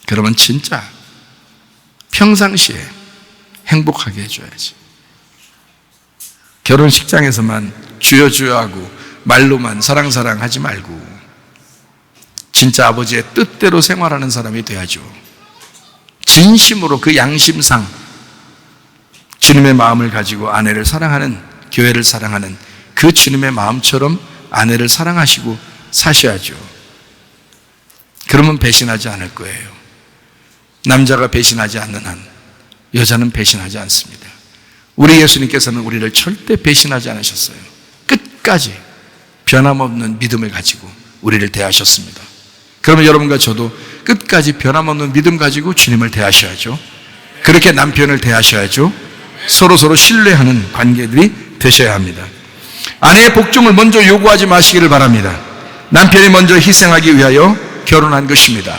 그러면 진짜 평상시에 행복하게 해줘야지. 결혼식장에서만 주여 하고 말로만 사랑 하지 말고 진짜 아버지의 뜻대로 생활하는 사람이 돼야죠. 진심으로 그 양심상 주님의 마음을 가지고 아내를 사랑하는, 교회를 사랑하는 그 주님의 마음처럼 아내를 사랑하시고 사셔야죠. 그러면 배신하지 않을 거예요. 남자가 배신하지 않는 한 여자는 배신하지 않습니다. 우리 예수님께서는 우리를 절대 배신하지 않으셨어요. 끝까지 변함없는 믿음을 가지고 우리를 대하셨습니다. 그러면 여러분과 저도 끝까지 변함없는 믿음 가지고 주님을 대하셔야죠. 그렇게 남편을 대하셔야죠. 서로 신뢰하는 관계들이 되셔야 합니다. 아내의 복종을 먼저 요구하지 마시기를 바랍니다. 남편이 먼저 희생하기 위하여 결혼한 것입니다.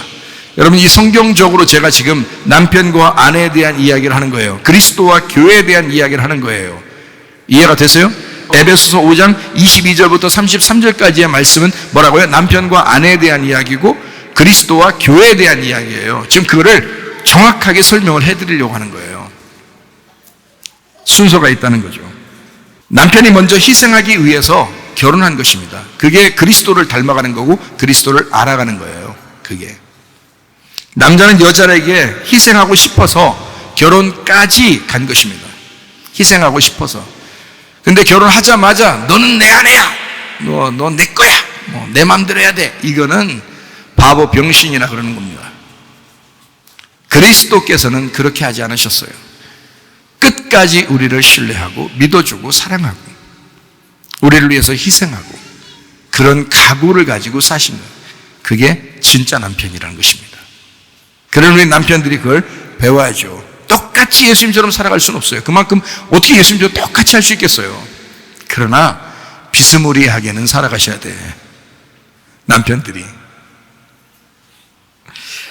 여러분, 이 성경적으로 제가 지금 남편과 아내에 대한 이야기를 하는 거예요. 그리스도와 교회에 대한 이야기를 하는 거예요. 이해가 되세요? 에베소서 5장 22절부터 33절까지의 말씀은 뭐라고요? 남편과 아내에 대한 이야기고 그리스도와 교회에 대한 이야기예요. 지금 그거를 정확하게 설명을 해드리려고 하는 거예요. 순서가 있다는 거죠. 남편이 먼저 희생하기 위해서 결혼한 것입니다. 그게 그리스도를 닮아가는 거고 그리스도를 알아가는 거예요. 그게 남자는 여자에게 희생하고 싶어서 결혼까지 간 것입니다. 희생하고 싶어서. 근데 결혼하자마자 너는 내 아내야, 너 내 거야, 내 맘대로 해야 돼, 이거는 바보 병신이라 그러는 겁니다. 그리스도께서는 그렇게 하지 않으셨어요. 끝까지 우리를 신뢰하고 믿어주고 사랑하고 우리를 위해서 희생하고 그런 각오를 가지고 사시는, 그게 진짜 남편이라는 것입니다. 그런 우리 남편들이 그걸 배워야죠. 똑같이 예수님처럼 살아갈 수는 없어요. 그만큼 어떻게 예수님처럼 똑같이 할 수 있겠어요. 그러나 비스무리하게는 살아가셔야 돼, 남편들이.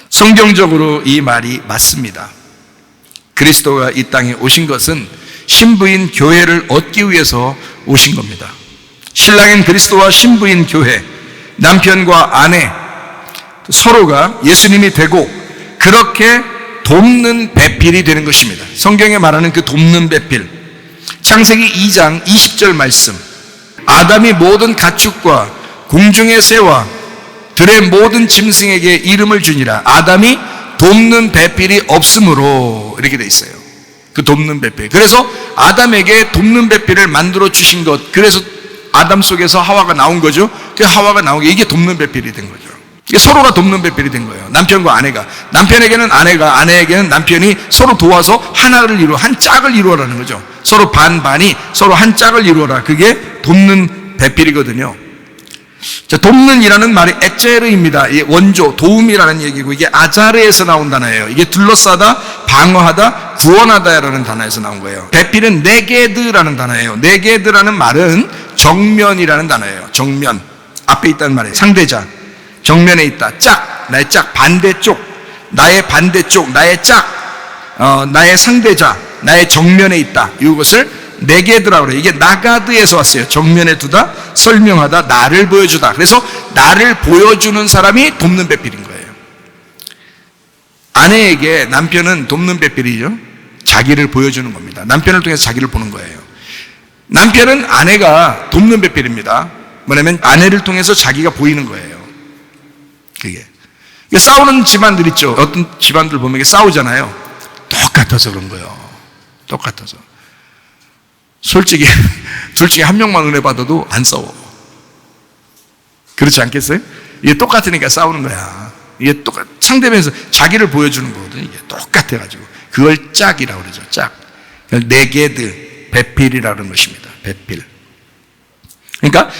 성경적으로 이 말이 맞습니다. 그리스도가 이 땅에 오신 것은 신부인 교회를 얻기 위해서 오신 겁니다. 신랑인 그리스도와 신부인 교회, 남편과 아내 서로가 예수님이 되고 그렇게 돕는 배필이 되는 것입니다. 성경에 말하는 그 돕는 배필, 창세기 2장 20절 말씀, 아담이 모든 가축과 궁중의 새와 들의 모든 짐승에게 이름을 주니라. 아담이 돕는 배필이 없으므로, 이렇게 돼 있어요. 그 돕는 배필. 그래서 아담에게 돕는 배필을 만들어 주신 것, 그래서 아담 속에서 하와가 나온 거죠. 그 하와가 나온 게 이게 돕는 배필이 된 거죠. 이게 서로가 돕는 배필이 된 거예요. 남편과 아내가, 남편에게는 아내가, 아내에게는 남편이 서로 도와서 하나를 이루어, 한 짝을 이루어라는 거죠. 서로 반반이 서로 한 짝을 이루어라. 그게 돕는 배필이거든요. 자, 돕는이라는 말이 에체르입니다. 이 원조 도움이라는 얘기고, 이게 아자르에서 나온 단어예요. 이게 둘러싸다, 방어하다, 구원하다라는 단어에서 나온 거예요. 배필은 네게드라는 단어예요. 네게드라는 말은 정면이라는 단어예요. 정면, 앞에 있다는 말이에요. 상대자, 정면에 있다. 짝, 나의 짝, 반대쪽, 나의 반대쪽, 나의 짝, 나의 상대자, 나의 정면에 있다. 이것을 네게드라고 그래요. 이게 나가드에서 왔어요. 정면에 두다, 설명하다, 나를 보여주다. 그래서 나를 보여주는 사람이 돕는 배필인 거예요. 아내에게 남편은 돕는 배필이죠. 자기를 보여주는 겁니다. 남편을 통해서 자기를 보는 거예요. 남편은 아내가 돕는 배필입니다. 뭐냐면 아내를 통해서 자기가 보이는 거예요. 그게 싸우는 집안들 있죠. 어떤 집안들 보면 이게 싸우잖아요. 똑같아서 그런 거예요. 똑같아서. 솔직히 둘 중에 한 명만 은혜 받아도 안 싸워. 그렇지 않겠어요? 이게 똑같으니까 싸우는 거야. 이게 상대방에서 자기를 보여주는 거거든요. 이게 똑같아가지고 그걸 짝이라고 그러죠. 짝. 네게드, 배필이라는 것입니다. 배필. 그러니까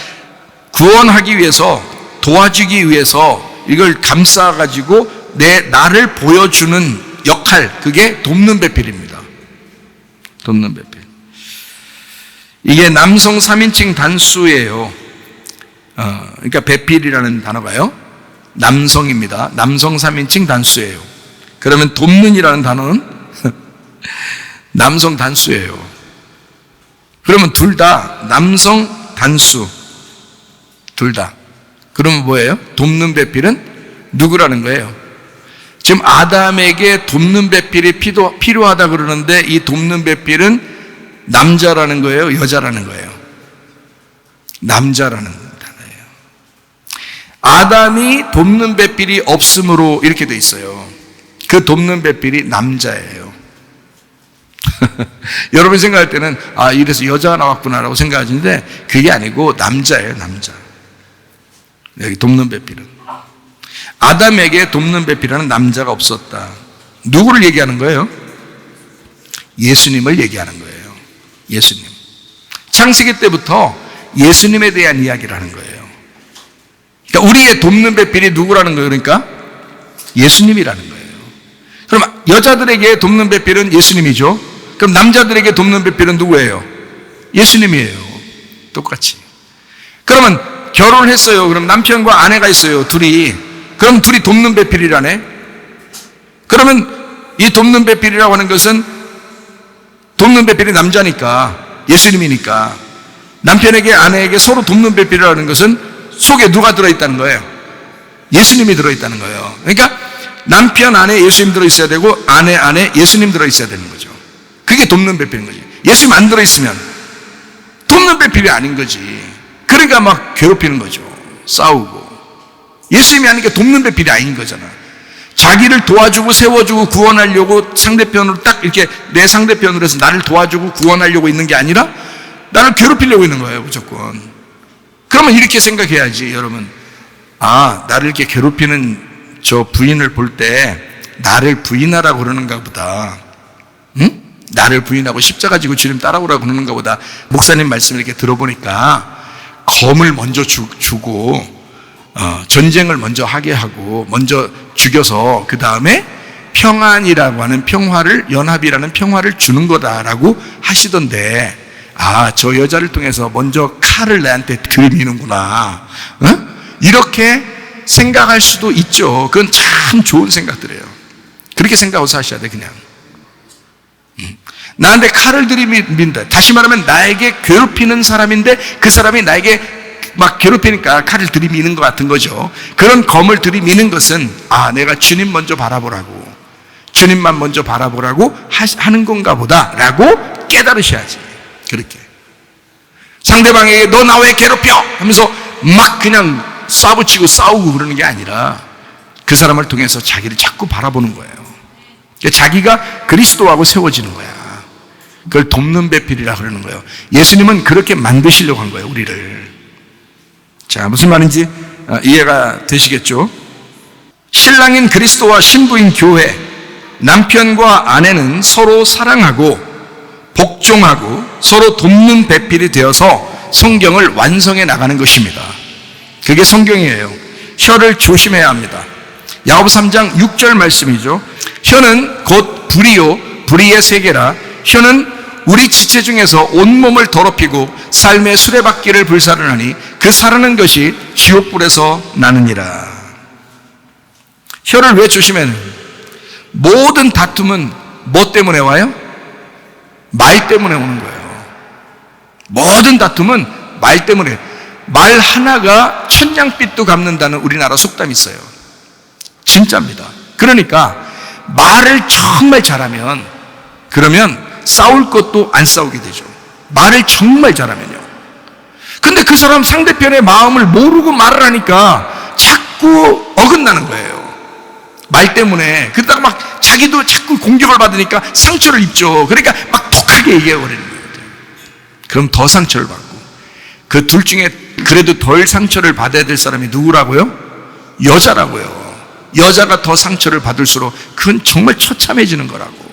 구원하기 위해서, 도와주기 위해서 이걸 감싸가지고 나를 보여주는 역할, 그게 돕는 배필입니다. 돕는 배필. 이게 남성 3인칭 단수예요. 그러니까 배필이라는 단어가요, 남성입니다. 남성 3인칭 단수예요. 그러면 돕는이라는 단어는 남성 단수예요. 그러면 둘 다 남성 단수, 둘 다. 그러면 뭐예요? 돕는 배필은 누구라는 거예요? 지금 아담에게 돕는 배필이 필요하다 그러는데 이 돕는 배필은 남자라는 거예요? 여자라는 거예요? 남자라는 단어예요. 아담이 돕는 배필이 없으므로 이렇게 돼 있어요. 그 돕는 배필이 남자예요. 여러분 생각할 때는 이래서 여자가 나왔구나라고 생각하시는데 그게 아니고 남자예요. 남자. 여기 돕는 배필은 아담에게 돕는 배필이라는 남자가 없었다. 누구를 얘기하는 거예요? 예수님을 얘기하는 거예요. 예수님. 창세기 때부터 예수님에 대한 이야기를 하는 거예요. 그러니까 우리의 돕는 배필이 누구라는 거예요? 그러니까 예수님이라는 거예요. 그럼 여자들에게 돕는 배필은 예수님이죠. 그럼 남자들에게 돕는 배필은 누구예요? 예수님이에요. 똑같이. 그러면 결혼을 했어요. 그럼 남편과 아내가 있어요. 둘이. 그럼 둘이 돕는 배필이라네. 그러면 이 돕는 배필이라고 하는 것은 돕는 배필이 남자니까, 예수님이니까, 남편에게 아내에게 서로 돕는 배필이라고 하는 것은 속에 누가 들어있다는 거예요? 예수님이 들어있다는 거예요. 그러니까 남편 안에 예수님 들어있어야 되고 아내 안에 예수님 들어있어야 되는 거죠. 그게 돕는 배필인 거지. 예수님 안 들어있으면 돕는 배필이 아닌 거지. 그러니까 막 괴롭히는 거죠. 싸우고. 예수님이 아닌 게 돕는 배필이 아닌 거잖아. 자기를 도와주고 세워주고 구원하려고 상대편으로 딱 이렇게 내 상대편으로 해서 나를 도와주고 구원하려고 있는 게 아니라 나를 괴롭히려고 있는 거예요. 무조건. 그러면 이렇게 생각해야지, 여러분. 나를 이렇게 괴롭히는 저 부인을 볼 때 나를 부인하라고 그러는가 보다. 응? 나를 부인하고 십자가 지고 주님 따라오라고 그러는가 보다. 목사님 말씀을 이렇게 들어보니까 검을 먼저 주고 전쟁을 먼저 하게 하고 먼저 죽여서 그 다음에 평안이라고 하는 평화를, 연합이라는 평화를 주는 거다라고 하시던데, 저 여자를 통해서 먼저 칼을 내한테 들이미는구나. 이렇게 생각할 수도 있죠. 그건 참 좋은 생각들이에요. 그렇게 생각하고 사셔야 돼. 그냥 나한테 칼을 들이민다. 다시 말하면 나에게 괴롭히는 사람인데 그 사람이 나에게 막 괴롭히니까 칼을 들이미는 것 같은 거죠. 그런 검을 들이미는 것은 내가 주님 먼저 바라보라고, 주님만 먼저 바라보라고 하는 건가 보다 라고 깨달으셔야지. 그렇게 상대방에게 너 나 왜 괴롭혀 하면서 막 그냥 쏴붙이고 싸우고 그러는 게 아니라 그 사람을 통해서 자기를 자꾸 바라보는 거예요. 자기가 그리스도하고 세워지는 거야. 그걸 돕는 배필이라 그러는 거예요. 예수님은 그렇게 만드시려고 한 거예요, 우리를. 자, 무슨 말인지 이해가 되시겠죠? 신랑인 그리스도와 신부인 교회, 남편과 아내는 서로 사랑하고 복종하고 서로 돕는 배필이 되어서 성경을 완성해 나가는 것입니다. 그게 성경이에요. 혀를 조심해야 합니다. 야고보 3장 6절 말씀이죠. 혀는 곧 불이요 불의의 세계라. 혀는 우리 지체 중에서 온몸을 더럽히고 삶의 수레바퀴를 불사르나니 그 사르는 것이 지옥불에서 나느니라. 혀를 왜 조심해야 해요? 모든 다툼은 뭐 때문에 와요? 말 때문에 오는 거예요. 모든 다툼은 말 때문에. 말 하나가 천냥빚도 갚는다는 우리나라 속담이 있어요. 진짜입니다. 그러니까 말을 정말 잘하면, 그러면 싸울 것도 안 싸우게 되죠. 말을 정말 잘하면요. 근데 그 사람 상대편의 마음을 모르고 말을 하니까 자꾸 어긋나는 거예요. 말 때문에. 그러다가 막 자기도 자꾸 공격을 받으니까 상처를 입죠. 그러니까 막 독하게 얘기해버리는 거예요. 그럼 더 상처를 받고. 그 둘 중에 그래도 덜 상처를 받아야 될 사람이 누구라고요? 여자라고요. 여자가 더 상처를 받을수록 그건 정말 처참해지는 거라고.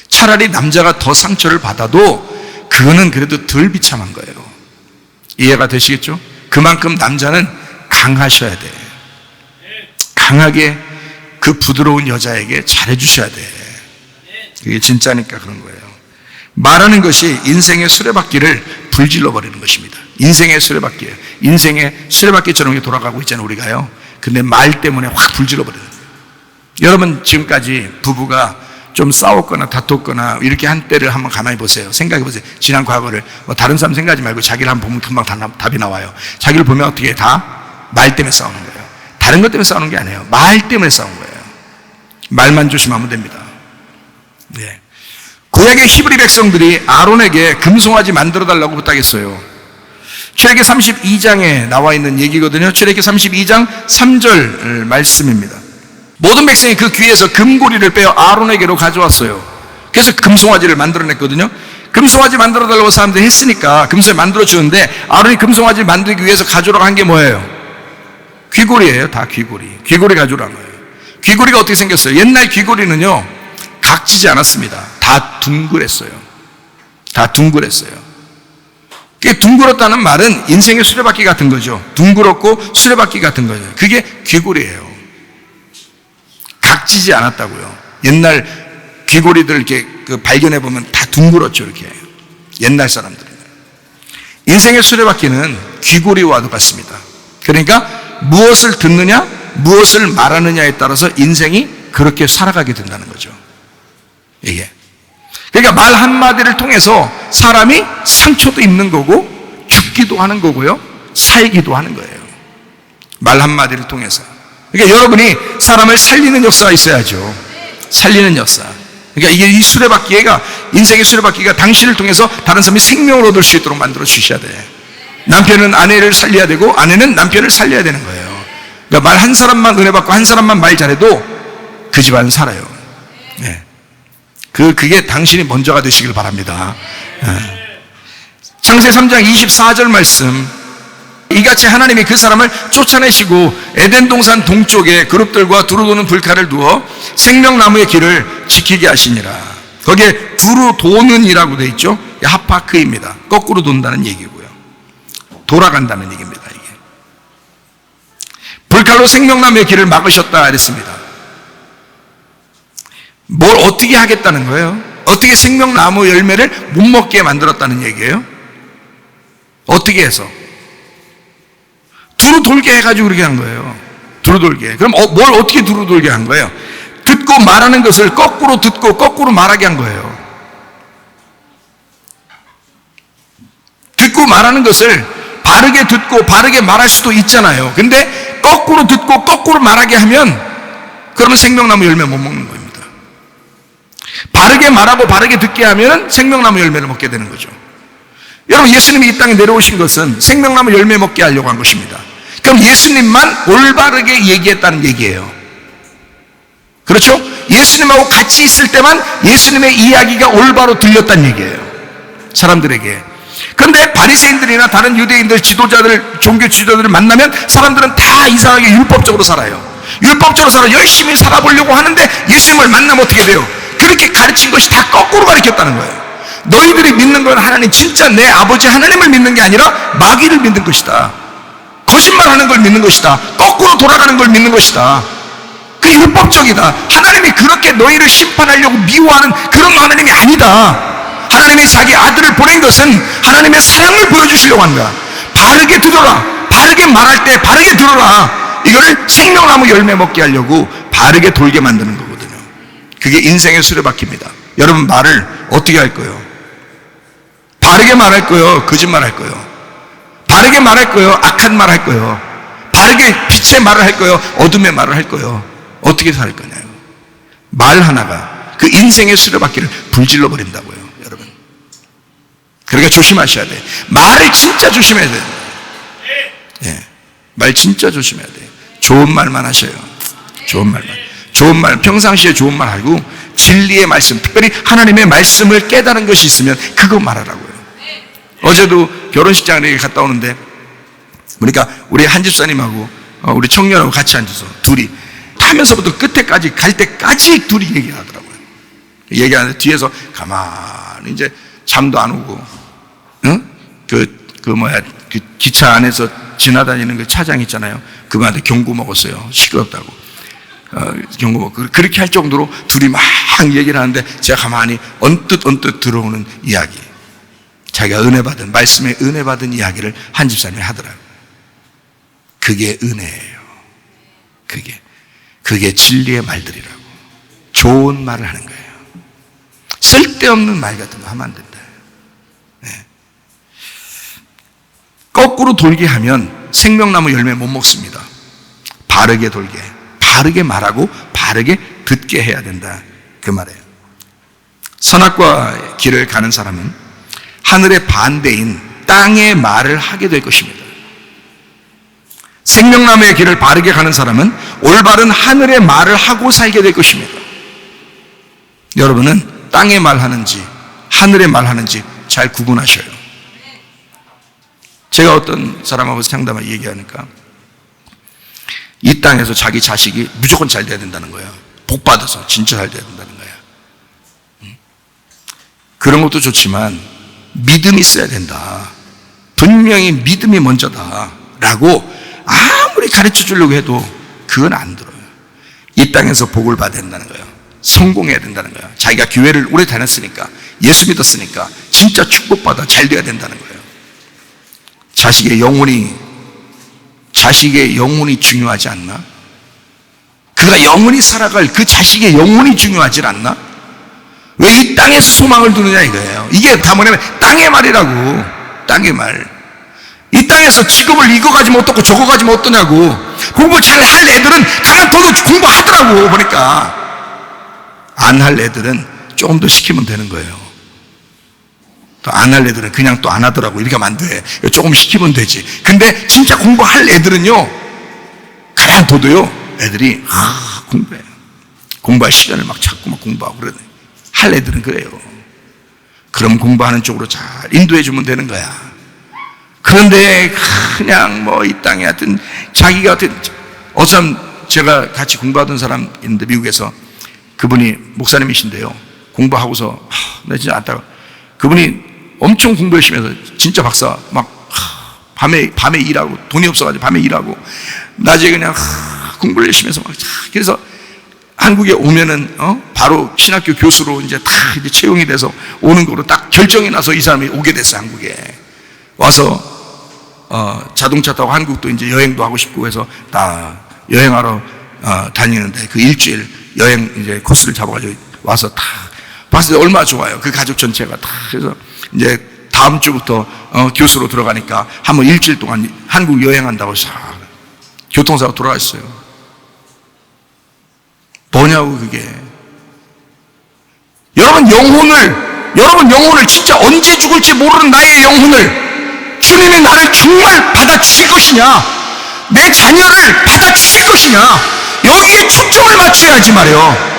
차라리 남자가 더 상처를 받아도 그거는 그래도 덜 비참한 거예요. 이해가 되시겠죠? 그만큼 남자는 강하셔야 돼. 강하게 그 부드러운 여자에게 잘해주셔야 돼. 그게 진짜니까 그런 거예요. 말하는 것이 인생의 수레바퀴를 불질러 버리는 것입니다. 인생의 수레바퀴예요. 인생의 수레바퀴처럼 돌아가고 있잖아요, 우리가요. 근데 말 때문에 확 불질러 버리는 거예요. 여러분 지금까지 부부가 좀 싸웠거나 다퉜거나 이렇게 한 때를 한번 가만히 보세요. 생각해 보세요. 지난 과거를. 다른 사람 생각하지 말고 자기를 한번 보면 금방 답이 나와요. 자기를 보면 어떻게 다 말 때문에 싸우는 거예요. 다른 것 때문에 싸우는 게 아니에요. 말 때문에 싸운 거예요. 말만 조심하면 됩니다. 네. 구약의 히브리 백성들이 아론에게 금송아지 만들어 달라고 부탁했어요. 출애굽기 32장에 나와 있는 얘기거든요. 출애굽기 32장 3절 말씀입니다. 모든 백성이 그 귀에서 금고리를 빼어 아론에게로 가져왔어요. 그래서 금송아지를 만들어냈거든요. 금송아지 만들어 달라고 사람들이 했으니까 금송아지 만들어 주는데, 아론이 금송아지를 만들기 위해서 가져오라고 한 게 뭐예요? 귀고리예요. 다 귀고리. 귀고리 가져오라는 거예요. 귀고리가 어떻게 생겼어요? 옛날 귀고리는요, 각지지 않았습니다. 다 둥그랬어요. 다 둥그랬어요. 그게 둥그렇다는 말은 인생의 수레바퀴 같은 거죠. 둥그렇고 수레바퀴 같은 거죠. 그게 귀고리예요. 각지지 않았다고요. 옛날 귀고리들 이렇게 발견해 보면 다 둥그렇죠, 이렇게. 옛날 사람들은. 인생의 수레바퀴는 귀고리와도 같습니다. 그러니까 무엇을 듣느냐, 무엇을 말하느냐에 따라서 인생이 그렇게 살아가게 된다는 거죠. 이게. 그러니까 말 한마디를 통해서 사람이 상처도 입는 거고, 죽기도 하는 거고요, 살기도 하는 거예요. 말 한마디를 통해서. 그러니까 여러분이 사람을 살리는 역사가 있어야죠. 살리는 역사. 그러니까 이게 이 수레바퀴가, 인생의 수레바퀴가 당신을 통해서 다른 사람이 생명을 얻을 수 있도록 만들어 주셔야 돼. 남편은 아내를 살려야 되고, 아내는 남편을 살려야 되는 거예요. 그러니까 말 한 사람만 은혜 받고 한 사람만 말 잘해도 그 집안은 살아요. 네. 그게 당신이 먼저가 되시길 바랍니다. 창세 3장 24절 말씀. 이같이 하나님이 그 사람을 쫓아내시고 에덴 동산 동쪽에 그룹들과 두루 도는 불칼을 두어 생명나무의 길을 지키게 하시니라. 거기에 두루 도는 이라고 되어 있죠. 하파크입니다. 거꾸로 돈다는 얘기고요. 돌아간다는 얘기입니다. 이게. 불칼로 생명나무의 길을 막으셨다 그랬습니다. 뭘 어떻게 하겠다는 거예요? 어떻게 생명나무 열매를 못 먹게 만들었다는 얘기예요? 어떻게 해서? 두루 돌게 해가지고 그렇게 한 거예요. 두루 돌게. 그럼 뭘 어떻게 두루 돌게 한 거예요? 듣고 말하는 것을 거꾸로 듣고 거꾸로 말하게 한 거예요. 듣고 말하는 것을 바르게 듣고 바르게 말할 수도 있잖아요. 근데 거꾸로 듣고 거꾸로 말하게 하면 그러면 생명나무 열매 못 먹는 겁니다. 바르게 말하고 바르게 듣게 하면 생명나무 열매를 먹게 되는 거죠. 여러분, 예수님이 이 땅에 내려오신 것은 생명나무 열매 먹게 하려고 한 것입니다. 그럼 예수님만 올바르게 얘기했다는 얘기예요. 그렇죠? 예수님하고 같이 있을 때만 예수님의 이야기가 올바로 들렸다는 얘기예요. 사람들에게. 그런데 바리새인들이나 다른 유대인들 지도자들, 종교 지도자들을 만나면 사람들은 다 이상하게 율법적으로 살아요. 율법적으로 살아 열심히 살아보려고 하는데 예수님을 만나면 어떻게 돼요? 그렇게 가르친 것이 다 거꾸로 가르쳤다는 거예요. 너희들이 믿는 건 하나님, 진짜 내 아버지 하나님을 믿는 게 아니라 마귀를 믿는 것이다. 거짓말하는 걸 믿는 것이다. 거꾸로 돌아가는 걸 믿는 것이다. 그 율법적이다. 하나님이 그렇게 너희를 심판하려고 미워하는 그런 하나님이 아니다. 하나님이 자기 아들을 보낸 것은 하나님의 사랑을 보여주시려고 한다. 바르게 들어라. 바르게 말할 때 바르게 들어라. 이거를 생명나무 열매 먹게 하려고 바르게 돌게 만드는 거거든요. 그게 인생의 수레바퀴입니다. 여러분 말을 어떻게 할 거예요? 바르게 말할 거예요? 거짓말 할 거예요? 바르게 말할 거예요? 악한 말 할 거예요? 바르게 빛의 말을 할 거예요? 어둠의 말을 할 거예요? 어떻게 살 거냐요? 말 하나가 그 인생의 수레바퀴를 불질러 버린다고요, 여러분. 그러니까 조심하셔야 돼. 말을 진짜 조심해야 돼요. 예, 말 진짜 조심해야 돼요. 좋은 말만 하셔요. 좋은 말만. 좋은 말, 평상시에 좋은 말 하고 진리의 말씀, 특별히 하나님의 말씀을 깨달은 것이 있으면 그거 말하라고요. 어제도 결혼식장에 갔다 오는데 그러니까 우리 한 집사님하고 우리 청년하고 같이 앉아서 둘이 타면서부터 끝에까지 갈 때까지 둘이 얘기하더라고요. 얘기하는데 뒤에서 가만히 이제 잠도 안 오고, 응? 그 기차 안에서 지나다니는 그 차장 있잖아요. 그분한테 경고 먹었어요. 시끄럽다고. 경고 먹고. 그렇게 할 정도로 둘이 막 얘기를 하는데 제가 가만히 언뜻 들어오는 이야기. 자기가 은혜 받은, 말씀에 은혜 받은 이야기를 한 집사님이 하더라고요. 그게 은혜예요. 그게 진리의 말들이라고. 좋은 말을 하는 거예요. 쓸데없는 말 같은 거 하면 안 된다. 네. 거꾸로 돌게 하면 생명나무 열매 못 먹습니다. 바르게 돌게, 바르게 말하고 바르게 듣게 해야 된다, 그 말이에요. 선악과 길을 가는 사람은 하늘의 반대인 땅의 말을 하게 될 것입니다. 생명나무의 길을 바르게 가는 사람은 올바른 하늘의 말을 하고 살게 될 것입니다. 여러분은 땅의 말 하는지 하늘의 말 하는지 잘 구분하셔요. 제가 어떤 사람하고 상담을 얘기하니까 이 땅에서 자기 자식이 무조건 잘 돼야 된다는 거예요. 복 받아서 진짜 잘 돼야 된다는 거예요. 그런 것도 좋지만 믿음이 있어야 된다. 분명히 믿음이 먼저다 라고 아무리 가르쳐 주려고 해도 그건 안 들어요. 이 땅에서 복을 받아야 된다는 거예요. 성공해야 된다는 거예요. 자기가 교회를 오래 다녔으니까, 예수 믿었으니까 진짜 축복받아 잘 돼야 된다는 거예요. 자식의 영혼이 중요하지 않나? 그가 영원히 살아갈 그 자식의 영혼이 중요하지 않나? 왜 이 땅에서 소망을 두느냐 이거예요. 이게 다 뭐냐면 땅의 말이라고. 땅의 말. 이 땅에서 직업을 이거 가지면 어떻고 저거 가지면 어떠냐고. 공부 잘 할 애들은 가만둬도 공부하더라고 보니까. 안 할 애들은 조금 더 시키면 되는 거예요. 또 안 할 애들은 그냥 또 안 하더라고. 이렇게 하면 안 돼. 조금 시키면 되지. 근데 진짜 공부할 애들은요, 가만둬도요 애들이 공부해요. 공부할 시간을 막 찾고 막 공부하고 그러네. 할 애들은 그래요. 그럼 공부하는 쪽으로 잘 인도해 주면 되는 거야. 그런데 그냥 뭐 이 땅에 하여튼 자기가 어참 제가 같이 공부하던 사람 있는데 미국에서 그분이 목사님이신데요. 공부하고서 나 진짜 안타까워. 그분이 엄청 공부 열심히 해서 진짜 박사 막 밤에 일하고 돈이 없어가지고 밤에 일하고 낮에 그냥 공부를 열심히 해서 막 그래서 한국에 오면은 바로 신학교 교수로 이제 다 이제 채용이 돼서 오는 거로 딱 결정이 나서 이 사람이 오게 됐어요. 한국에 와서 자동차 타고 한국도 이제 여행도 하고 싶고 해서 다 여행하러 다니는데 그 일주일 여행 이제 코스를 잡아가지고 와서 다 봤을 때 얼마나 좋아요. 그 가족 전체가 다. 그래서 이제 다음 주부터 교수로 들어가니까 한번 일주일 동안 한국 여행한다고 해서 교통사고 돌아갔어요. 뭐냐고 그게. 여러분 영혼을 진짜 언제 죽을지 모르는 나의 영혼을 주님이 나를 정말 받아주실 것이냐, 내 자녀를 받아주실 것이냐, 여기에 초점을 맞춰야지 말이요.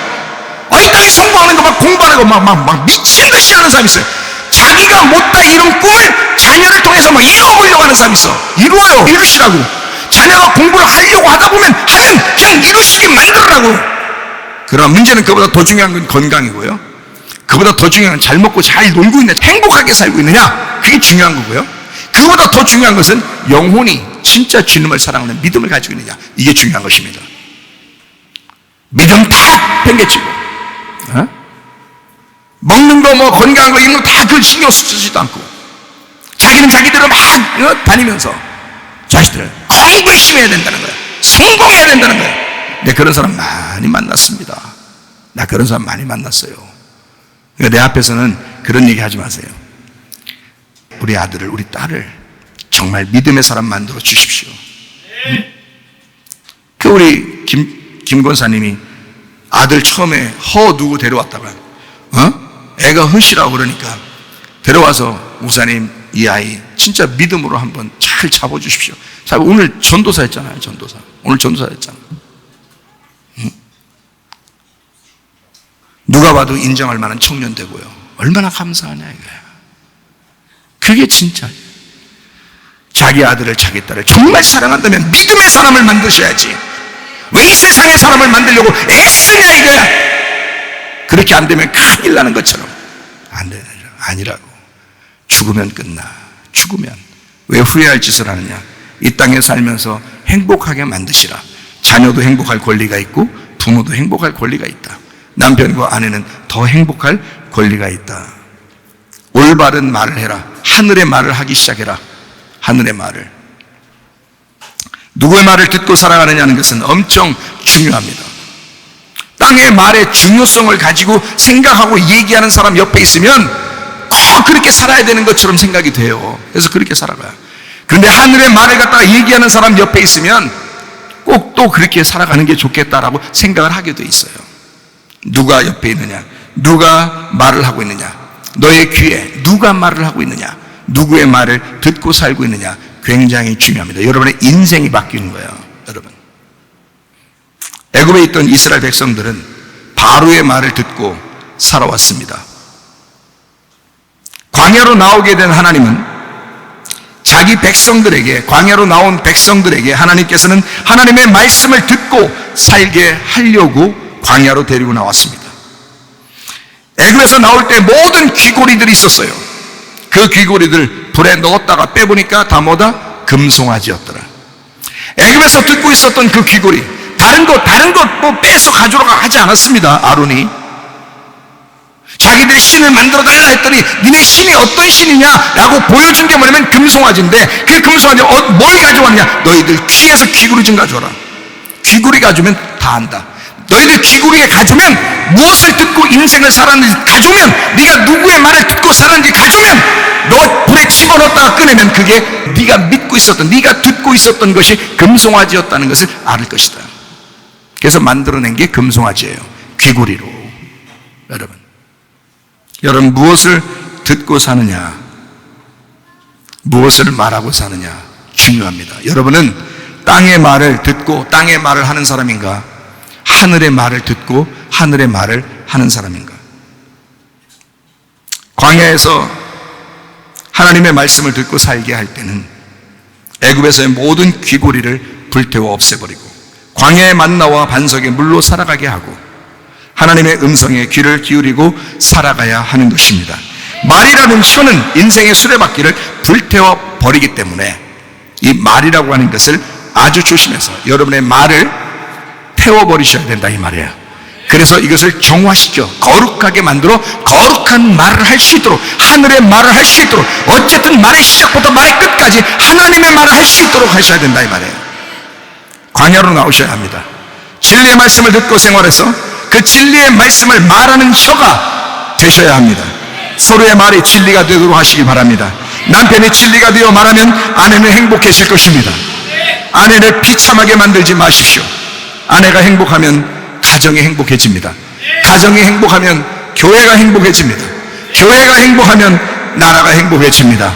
이 땅에 성공하는 거 막 공부하는 거 막 미친 듯이 하는 사람이 있어요. 자기가 못다 이룬 꿈을 자녀를 통해서 막 이뤄보려고 하는 사람이 있어. 이루시라고. 자녀가 공부를 하려고 하다 보면 그냥 이루시게 만들으라고. 그러나 문제는 그보다 더 중요한 건 건강이고요. 그보다 더 중요한 건 잘 먹고 잘 놀고 있느냐, 행복하게 살고 있느냐, 그게 중요한 거고요. 그보다 더 중요한 것은 영혼이 진짜 주님을 사랑하는 믿음을 가지고 있느냐, 이게 중요한 것입니다. 믿음 다 팽개치고 먹는 거 뭐 건강한 거 이런 거 다 그 신경 쓰지도 않고 자기는 자기대로 막 다니면서 자식들 공부 열심히 해야 된다는 거야. 성공해야 된다는 거야. 네, 그런 사람 많이 만났습니다. 나 그런 사람 많이 만났어요. 그러니까 내 앞에서는 그런 얘기 하지 마세요. 우리 아들을, 우리 딸을 정말 믿음의 사람 만들어 주십시오. 응? 그 우리 김 권사님이 아들 처음에 허 두고 데려왔다가 애가 허시라고 그러니까 데려와서 목사님 이 아이 진짜 믿음으로 한번 잘 잡아주십시오. 오늘 전도사 했잖아요. 전도사. 오늘 전도사 했잖아. 응? 누가 봐도 인정할 만한 청년 되고요. 얼마나 감사하냐 이거야. 그게 진짜 자기 아들을 자기 딸을 정말 사랑한다면 믿음의 사람을 만드셔야지. 왜 이 세상의 사람을 만들려고 애쓰냐 이거야. 그렇게 안 되면 큰일 나는 것처럼 안 되는 아니라고. 죽으면 끝나. 죽으면 왜 후회할 짓을 하느냐. 이 땅에 살면서 행복하게 만드시라. 자녀도 행복할 권리가 있고 부모도 행복할 권리가 있다. 남편과 아내는 더 행복할 권리가 있다. 올바른 말을 해라. 하늘의 말을 하기 시작해라. 하늘의 말을. 누구의 말을 듣고 살아가느냐는 것은 엄청 중요합니다. 땅의 말의 중요성을 가지고 생각하고 얘기하는 사람 옆에 있으면 꼭 그렇게 살아야 되는 것처럼 생각이 돼요. 그래서 그렇게 살아가요. 그런데 하늘의 말을 갖다가 얘기하는 사람 옆에 있으면 꼭 또 그렇게 살아가는 게 좋겠다라고 생각을 하게 돼 있어요. 누가 옆에 있느냐? 누가 말을 하고 있느냐? 너의 귀에 누가 말을 하고 있느냐? 누구의 말을 듣고 살고 있느냐? 굉장히 중요합니다. 여러분의 인생이 바뀌는 거예요. 여러분, 애굽에 있던 이스라엘 백성들은 바로의 말을 듣고 살아왔습니다. 광야로 나오게 된 하나님은 자기 백성들에게, 광야로 나온 백성들에게 하나님께서는 하나님의 말씀을 듣고 살게 하려고 광야로 데리고 나왔습니다. 애굽에서 나올 때 모든 귀고리들이 있었어요. 그 귀고리들 불에 넣었다가 빼보니까 다 뭐다? 금송아지였더라. 애굽에서 듣고 있었던 그 귀고리, 다른 것 뭐 빼서 가져오라고 하지 않았습니다. 아론이 자기들이 신을 만들어 달라 했더니 니네 신이 어떤 신이냐 라고 보여준 게 뭐냐면 금송아지인데, 그 금송아지 뭘 가져왔냐? 너희들 귀에서 귀고리 좀 가져와라. 귀고리 가져오면 다 안다. 너희들 귀고리에 가져오면 무엇을 듣고 인생을 살았는지 가져오면, 네가 누구의 말을 듣고 살았는지 가져오면, 너 불에 집어넣었다가 꺼내면 그게 네가 믿고 있었던, 네가 듣고 있었던 것이 금송아지였다는 것을 알을 것이다. 그래서 만들어낸 게 금송아지예요. 귀고리로. 여러분 무엇을 듣고 사느냐, 무엇을 말하고 사느냐 중요합니다. 여러분은 땅의 말을 듣고 땅의 말을 하는 사람인가, 하늘의 말을 듣고 하늘의 말을 하는 사람인가? 광야에서 하나님의 말씀을 듣고 살게 할 때는 애굽에서의 모든 귀고리를 불태워 없애버리고 광야의 만나와 반석의 물로 살아가게 하고 하나님의 음성에 귀를 기울이고 살아가야 하는 것입니다. 말이라는 혀는 인생의 수레바퀴를 불태워 버리기 때문에 이 말이라고 하는 것을 아주 조심해서 여러분의 말을 태워버리셔야 된다 이 말이에요. 그래서 이것을 정화시켜 거룩하게 만들어 거룩한 말을 할 수 있도록, 하늘의 말을 할 수 있도록, 어쨌든 말의 시작부터 말의 끝까지 하나님의 말을 할 수 있도록 하셔야 된다 이 말이에요. 광야로 나오셔야 합니다. 진리의 말씀을 듣고 생활해서 그 진리의 말씀을 말하는 혀가 되셔야 합니다. 서로의 말이 진리가 되도록 하시기 바랍니다. 남편이 진리가 되어 말하면 아내는 행복해질 것입니다. 아내를 비참하게 만들지 마십시오. 아내가 행복하면 가정이 행복해집니다. 가정이 행복하면 교회가 행복해집니다. 교회가 행복하면 나라가 행복해집니다.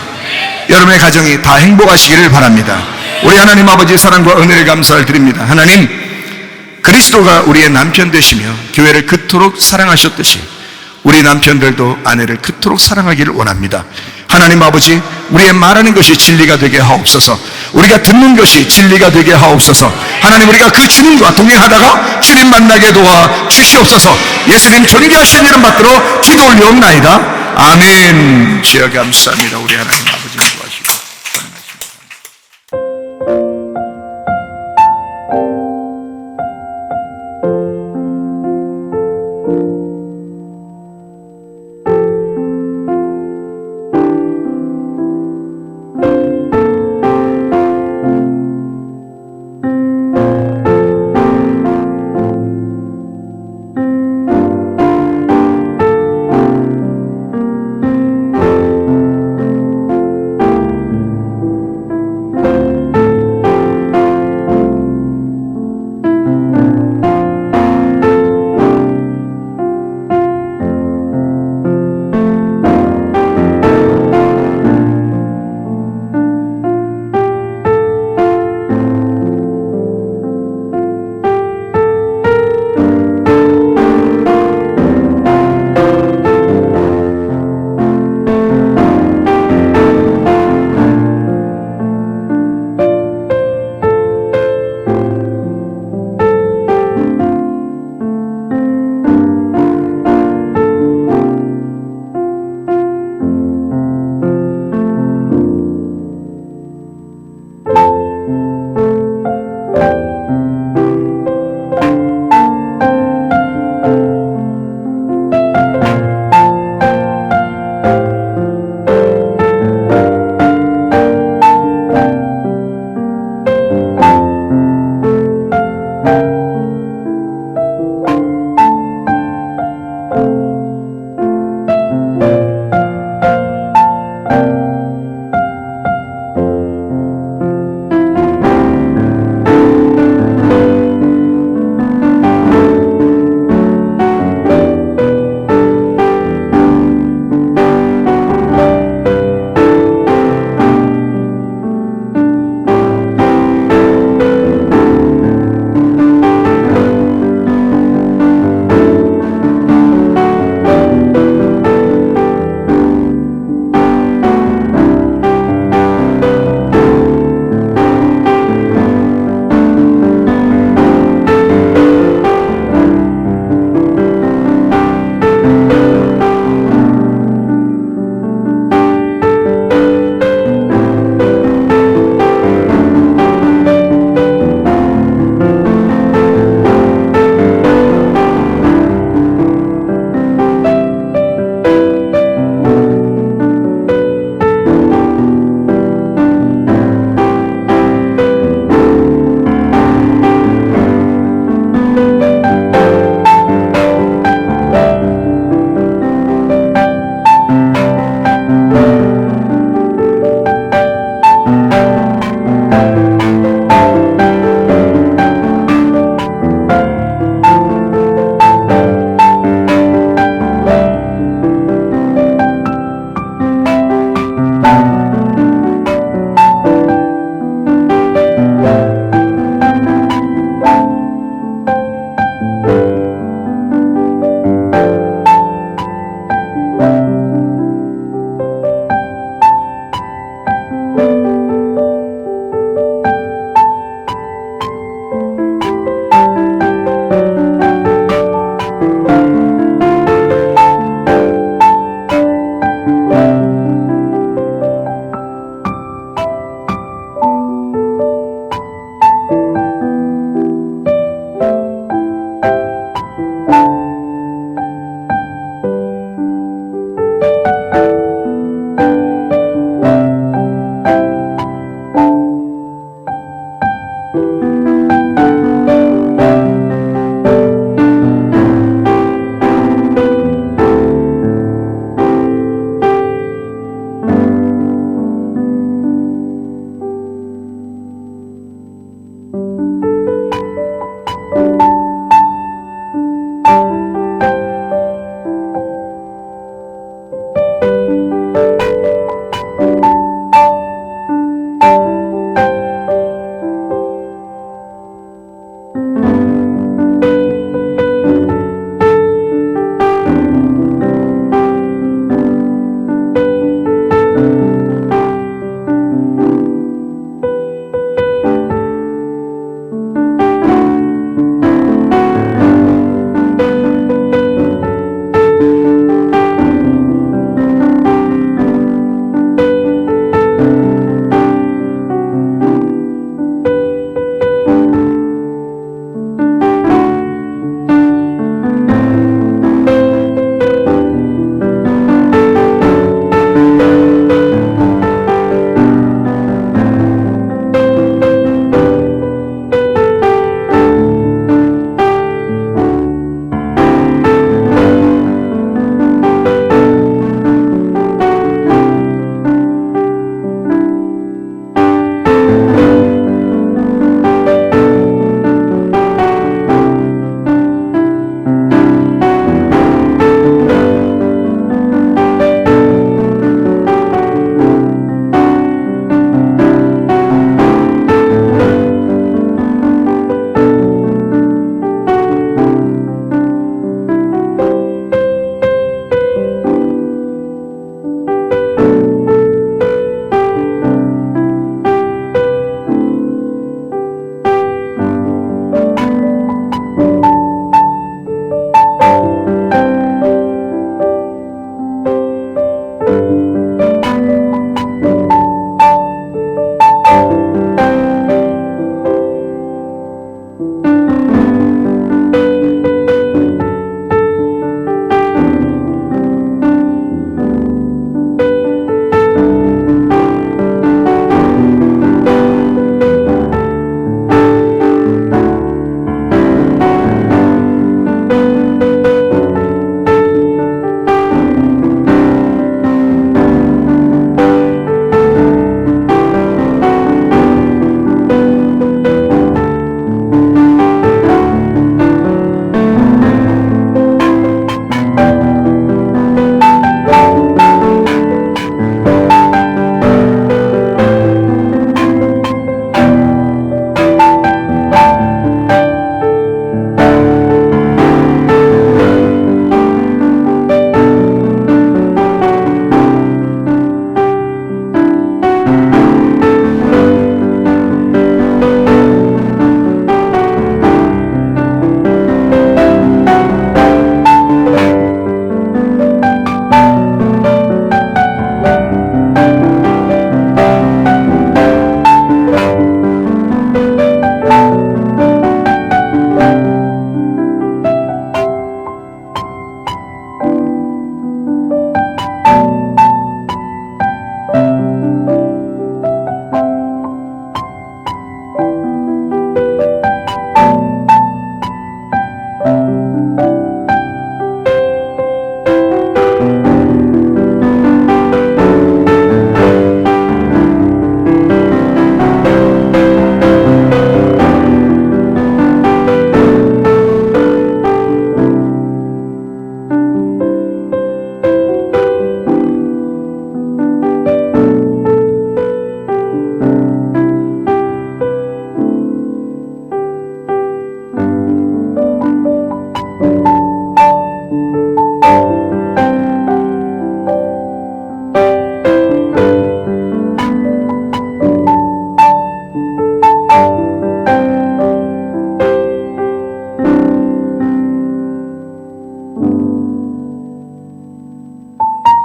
여러분의 가정이 다 행복하시기를 바랍니다. 우리 하나님 아버지의 사랑과 은혜를 감사를 드립니다. 하나님, 그리스도가 우리의 남편 되시며 교회를 그토록 사랑하셨듯이 우리 남편들도 아내를 그토록 사랑하기를 원합니다. 하나님 아버지, 우리의 말하는 것이 진리가 되게 하옵소서. 우리가 듣는 것이 진리가 되게 하옵소서. 하나님, 우리가 그 주님과 동행하다가 주님 만나게 도와 주시옵소서. 예수님 존귀하신 이름 받들어 기도 올려옵나이다. 아멘. 주여 감사합니다. 우리 하나님 아버지 도와주시고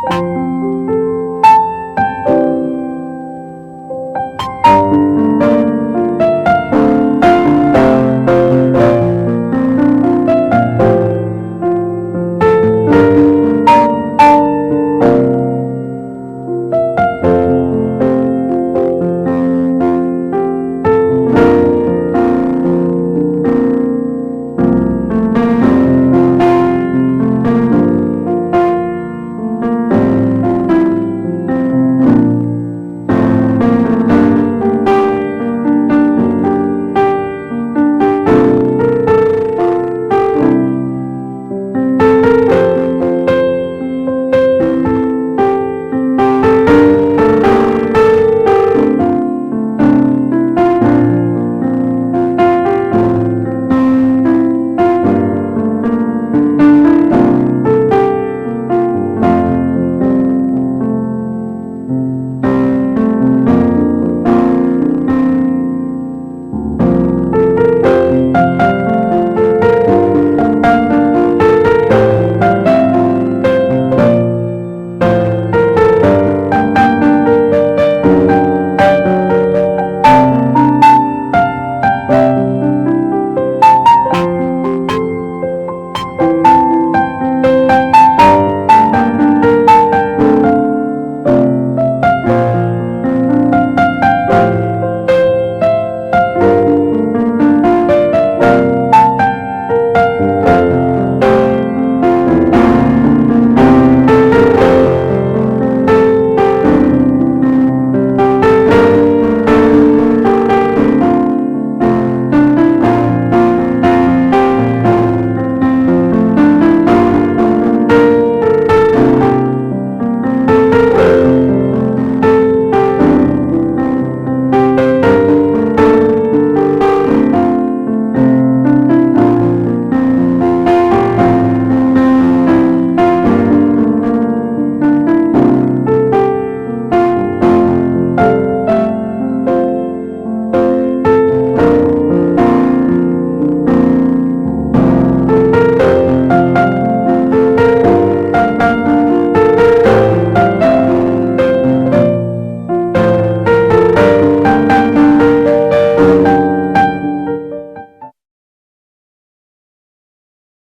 주